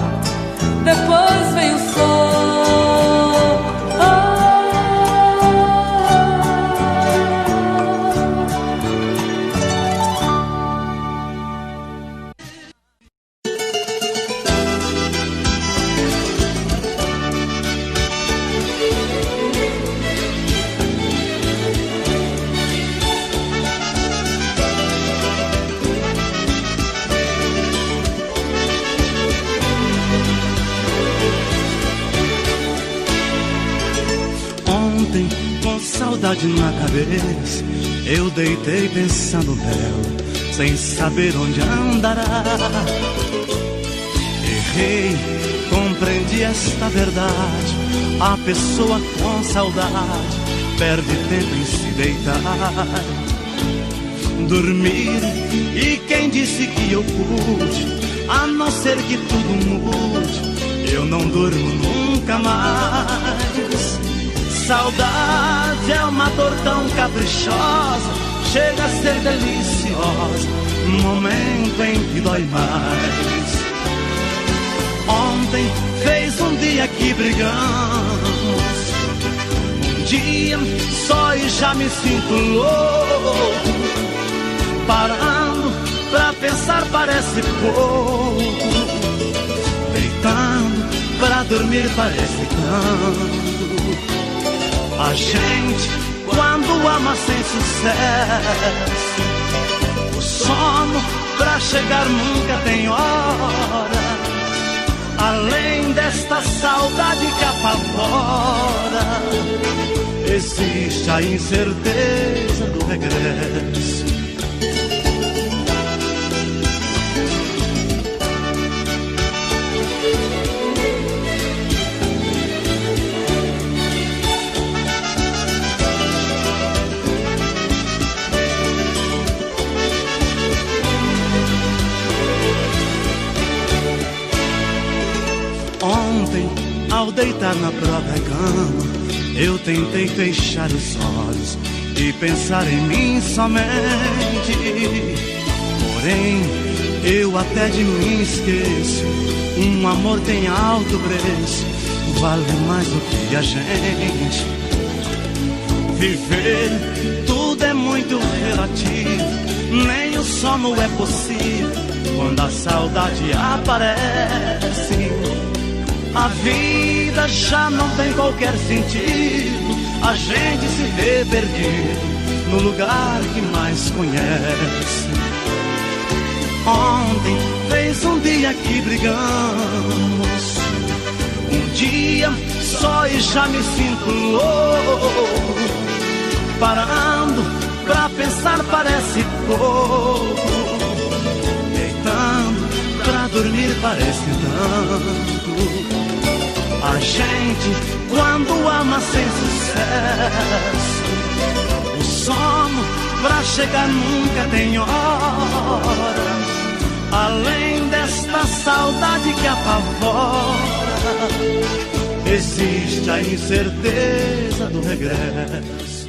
Depois vem o sol. Saudade na cabeça, eu deitei pensando nela, sem saber onde andará. Errei, compreendi esta verdade. A pessoa com saudade perde tempo em se deitar, dormir. E quem disse que eu pude, a não ser que tudo mude, eu não durmo nunca mais. Saudade é uma dor tão caprichosa, chega a ser deliciosa, momento em que dói mais. Ontem fez um dia que brigamos, um dia só e já me sinto louco. Parando pra pensar parece pouco, deitando pra dormir parece tanto. A gente, quando ama sem sucesso, o sono pra chegar nunca tem hora. Além desta saudade que apavora, existe a incerteza do regresso. Ontem, ao deitar na própria cama, eu tentei fechar os olhos e pensar em mim somente. Porém, eu até de mim esqueço. Um amor tem alto preço, vale mais do que a gente. Viver, tudo é muito relativo, nem o sono é possível quando a saudade aparece. A vida já não tem qualquer sentido, a gente se vê perdido no lugar que mais conhece. Ontem fez um dia que brigamos, um dia só e já me sinto louco. Parando pra pensar parece pouco, deitando pra dormir parece tanto. A gente, quando ama sem sucesso, o sono pra chegar nunca tem hora. Além desta saudade que apavora, existe a incerteza do regresso.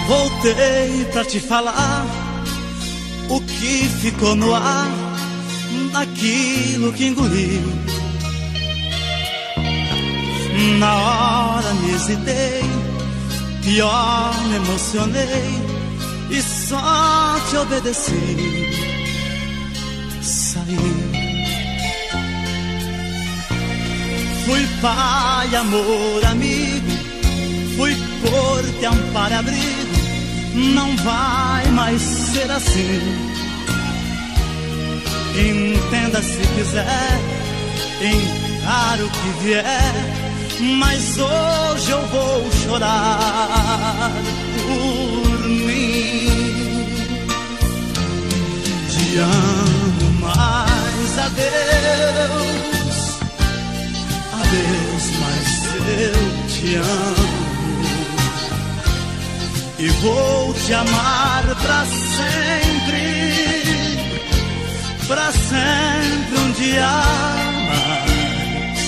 Voltei pra te falar o que ficou no ar, daquilo que engoli. Na hora me hesitei, pior me emocionei e só te obedeci. Saí. Fui pai, amor, amigo, fui corte, amparo, abrigo. Não vai mais ser assim. Entenda se quiser, encaro o que vier, mas hoje eu vou chorar por mim. Te amo, mas adeus, adeus, mas eu te amo. E vou te amar pra sempre um dia mais.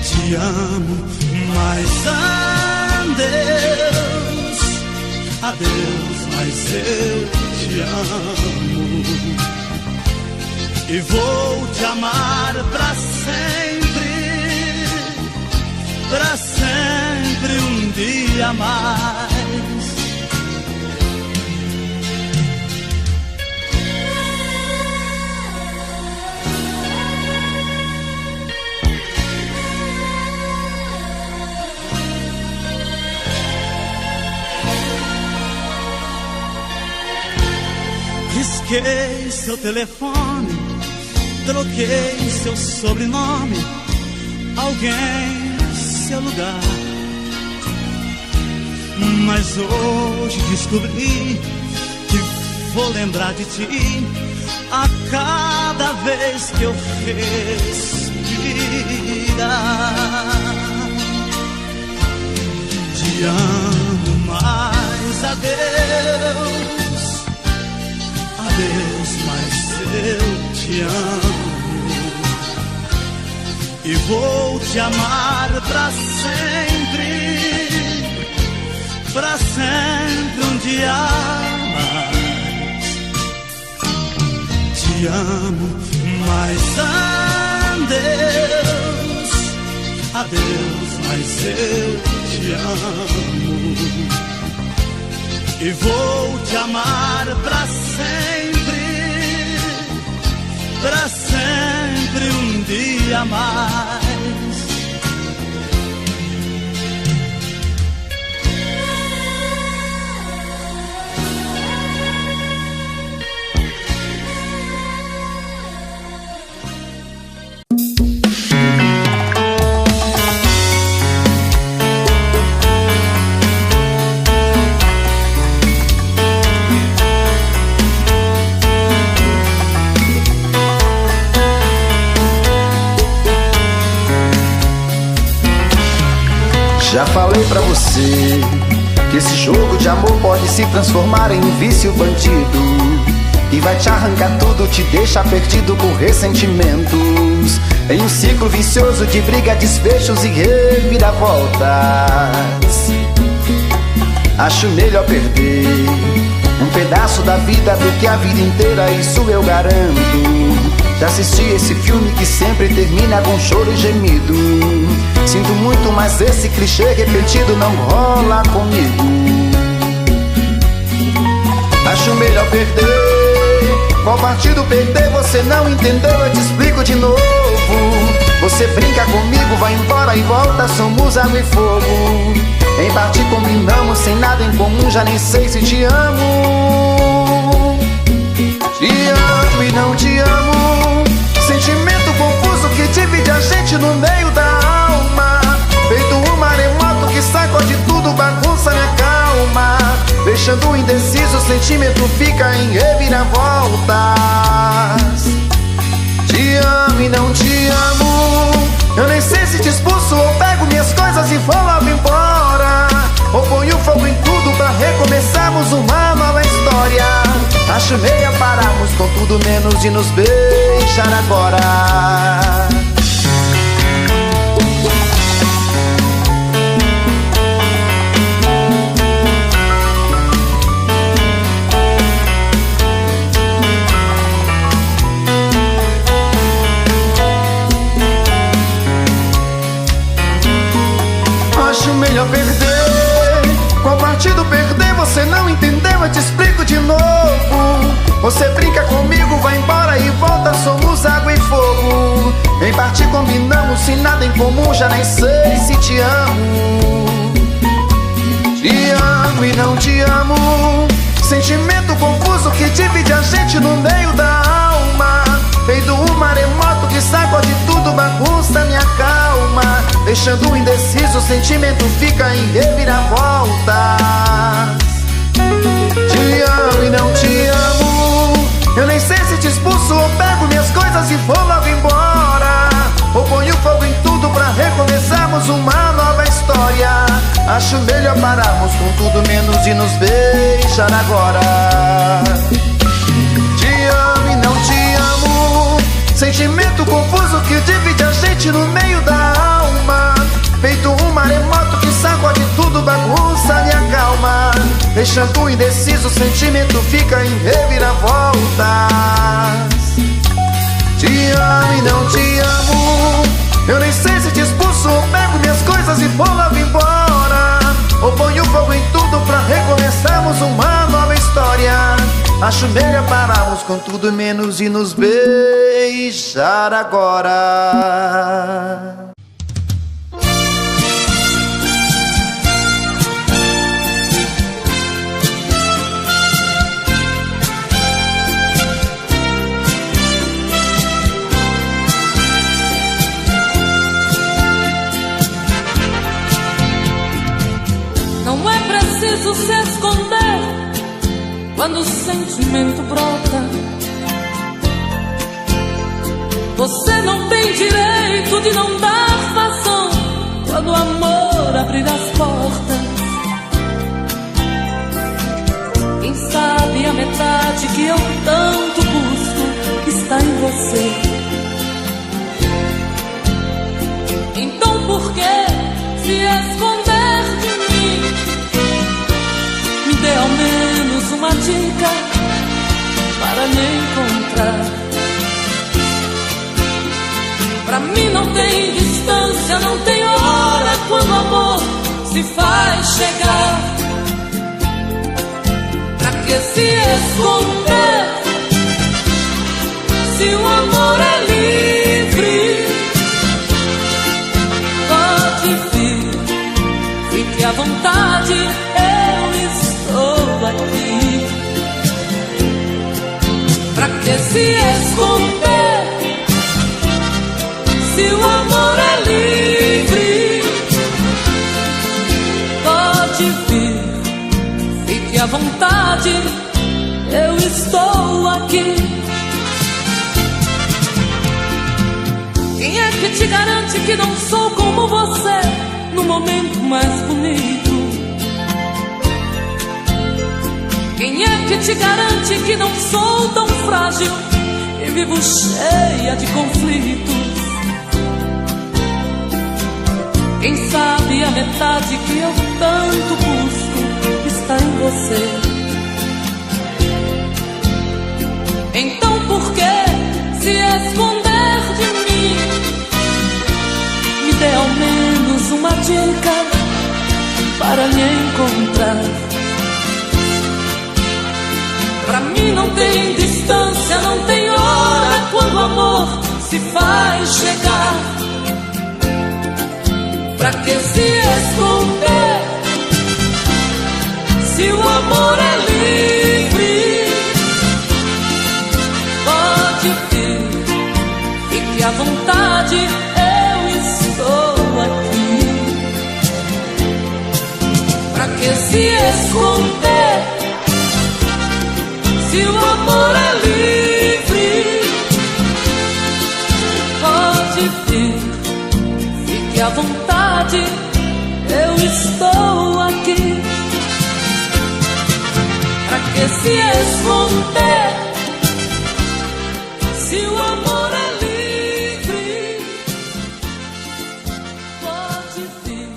Te amo, mas adeus, adeus, mas eu te amo. E vou te amar pra sempre um dia mais. Risquei seu telefone, troquei seu sobrenome, alguém seu lugar. Mas hoje descobri que vou lembrar de ti a cada vez que eu respirar. Te amo, mas adeus, adeus, mas eu te amo. E vou te amar pra sempre um dia mais. Te amo, mas adeus, adeus, mas eu te amo. E vou te amar pra sempre um dia mais. Já falei pra você que esse jogo de amor pode se transformar em um vício bandido e vai te arrancar tudo, te deixar perdido com ressentimentos, em um ciclo vicioso de briga, desfechos e reviravoltas. Acho melhor perder um pedaço da vida do que a vida inteira, isso eu garanto. Já assisti esse filme que sempre termina com choro e gemido. Sinto muito, mas esse clichê repetido não rola comigo. Acho melhor perder. Qual partido perder? Você não entendeu, eu te explico de novo. Você brinca comigo, vai embora e volta, somos água e fogo. Em parte combinamos, sem nada em comum, já nem sei se te amo. Te amo e não te amo, sentimento confuso que divide a gente no meio da alma. Feito um maremoto que sacode tudo, bagunça minha calma, deixando indeciso, o sentimento fica em reviravoltas. Te amo e não te amo, eu nem sei se te expulso ou pego minhas coisas e vou logo embora, ou ponho fogo em tudo pra recomeçarmos uma nova história. Acho meia pararmos com tudo menos de nos beijar agora. Acho melhor perder. Qual partido perder? Você não entendeu, eu te explico de novo. Você brinca comigo, vai embora e volta, somos água e fogo. Em parte combinamos, sem nada em comum, já nem sei se te amo. Te amo e não te amo, sentimento confuso que divide a gente no meio da alma. Feito um maremoto que sacode tudo, bagunça minha calma, deixando indeciso, o sentimento fica em reviravoltas. Te amo e não te amo, eu nem sei se te expulso ou pego minhas coisas e vou logo embora, ou ponho fogo em tudo pra recomeçarmos uma nova história. Acho melhor pararmos com tudo menos de nos beijar agora. Te amo e não te amo, sentimento confuso que divide a gente no meio da alma. Feito um maremoto que sacode tudo, bagunça minha calma, deixando indeciso, o sentimento fica em reviravoltas. Te amo e não te amo, eu nem sei se te expulso ou pego minhas coisas e vou logo embora, ou ponho fogo em tudo pra recomeçarmos uma nova história. Acho melhor pararmos com tudo menos de nos beijar agora. Não é preciso se esconder quando o sentimento brota. Você não tem direito de não dar vazão quando o amor abrir as portas. Quem sabe a metade que eu tanto busco está em você. Então por que se esconder de mim? Me dê ao menos uma dica para me encontrar. Pra mim não tem distância, não tem hora quando o amor se faz chegar. Pra que se esconder se o amor é livre? Pode vir, fique à vontade, eu estou aqui. Pra que se esconder se o amor é livre? Pode vir, fique à vontade, eu estou aqui. Quem é que te garante que não sou como você no momento mais bonito? Quem é que te garante que não sou tão frágil e vivo cheia de conflitos? Quem sabe a metade que eu tanto busco está em você. Então por que se esconder de mim? Me dê ao menos uma dica para me encontrar. Pra mim não tem distância, não tem hora quando o amor se faz chegar. Pra que se esconder se o amor é livre? Pode vir, fique à vontade, eu estou aqui. Pra que se esconder se o amor é livre? Pode vir, fique à vontade, eu estou aqui. Pra que se esconder se o amor é livre? Pode vir.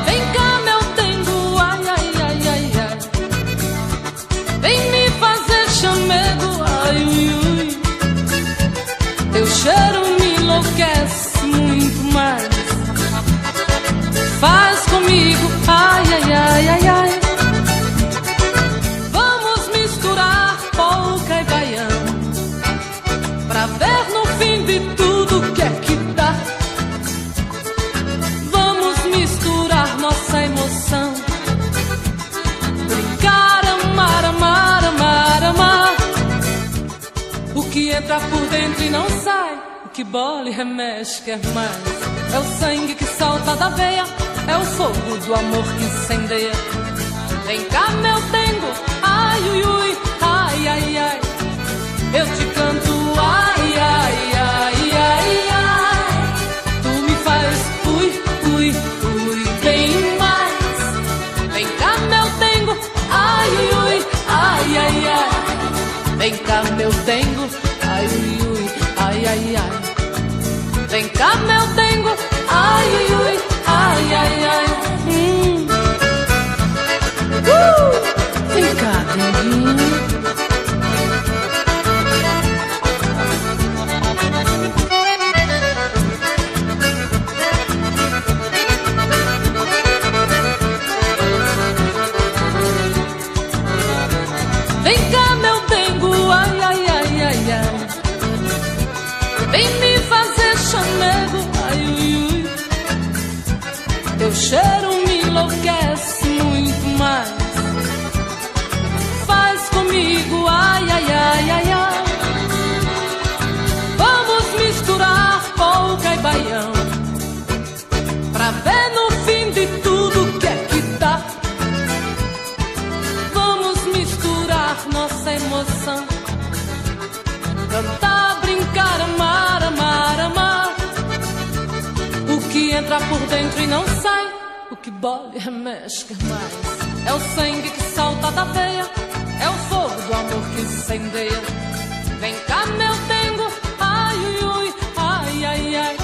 Vem cá, meu dengo, ai, ai, ai, ai, ai. Vem me fazer chamego, ai, ui, ui. Teu cheiro me enlouquece. entra por dentro e não sai, o que bola e remexe quer mais. É o sangue que salta da veia, é o fogo do amor que incendeia. Vem cá meu dengo, ai ui ui, ai ai ai, eu te canto ai ai ai ai ai. Tu me faz ui ui ui bem mais. Vem cá meu dengo, ai ui ui, ai ai ai. Vem cá meu dengo, ai ui ui, ai ai ai. Vem cá meu dengo, ai ui ui, ai ai ai. Vem cá denguinho. Vem cá meu dengo, ai ai ai ai ai. Vem me fazer chamego, ai ui ui. Teu cheiro me enlouquece muito mais. Faz comigo, ai ai ai ai ai. Vamos misturar polca e baião, pra ver no fim de tudo o que é que dá. Vamos misturar nossa emoção, cantar, brincar, amar, amar, amar. O que entra por dentro e não sai, o que bola e remexe quer mais. É o sangue que salta da veia, é o fogo do amor que incendeia. Vem cá meu dengo, ai ui ui, ai ai ai.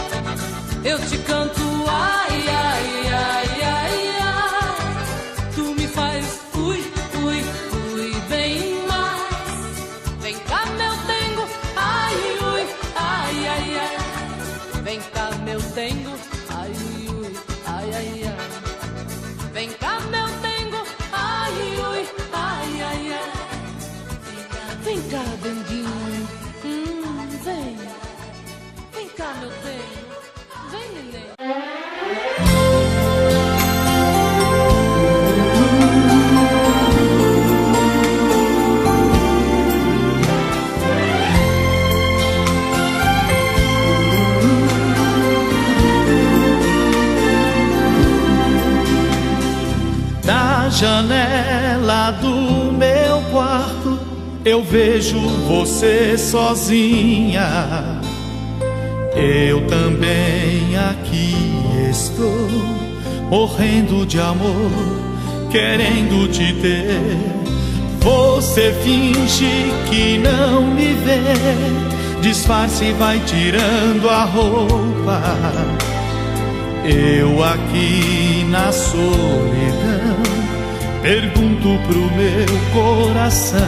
Eu te canto ai ai ai ai ai. Tu me faz ui ui ui bem mais. Vem cá meu dengo, ai ui, ai ai ai. Vem cá meu dengo, ai ui, ai ai ai. Vem cá meu dengo, ai ui, ai ai ai. Vem cá denguinho, vem. Vem cá meu dengo, vem neném. Da janela do meu quarto eu vejo você sozinha. Eu também aqui estou, morrendo de amor, querendo te ter. Você finge que não me vê, disfarce e vai tirando a roupa. Eu aqui na solidão pergunto pro meu coração: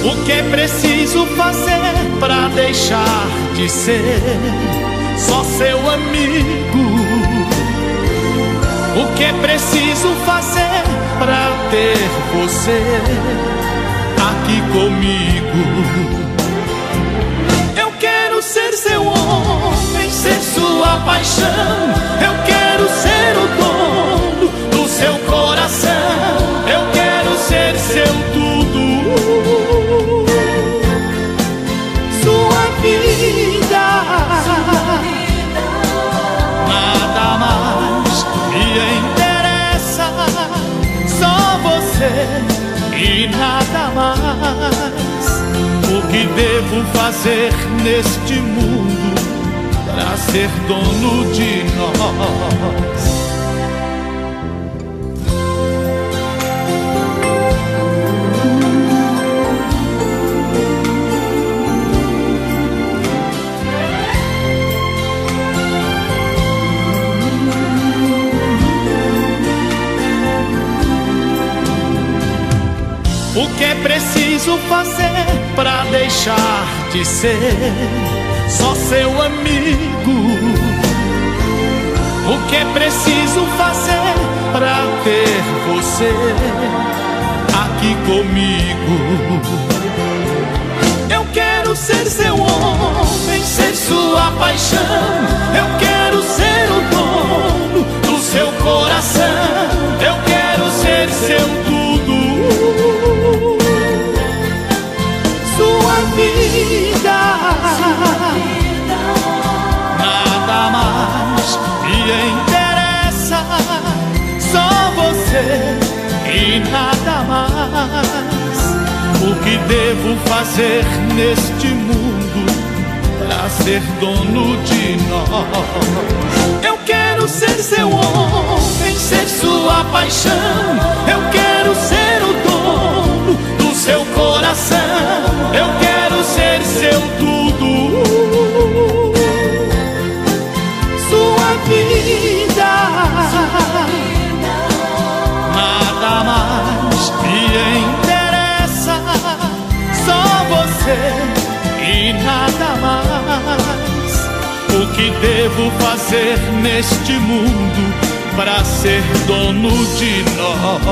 o que é preciso fazer pra deixar de ser só seu amigo? O que é preciso fazer pra ter você aqui comigo? Eu quero ser seu homem, ser sua paixão. Eu quero ser o dono do seu coração. Eu quero ser seu tudo, sua vida. Nada mais me interessa, só você e nada mais. O que devo fazer neste mundo pra ser dono de nós? O que é preciso fazer pra deixar de ser só seu amigo? O que é preciso fazer pra ter você aqui comigo? Eu quero ser seu homem, ser sua paixão. Eu quero ser o dono do seu coração. Eu quero ser seu tudo, sua nada mais. O que devo fazer neste mundo pra ser dono de nós? Eu quero ser seu homem, ser sua paixão. Eu quero ser o dono do seu coração. Eu quero ser seu tudo, sua vida. Nada mais me interessa, só você e nada mais. O que devo fazer neste mundo para ser dono de nós?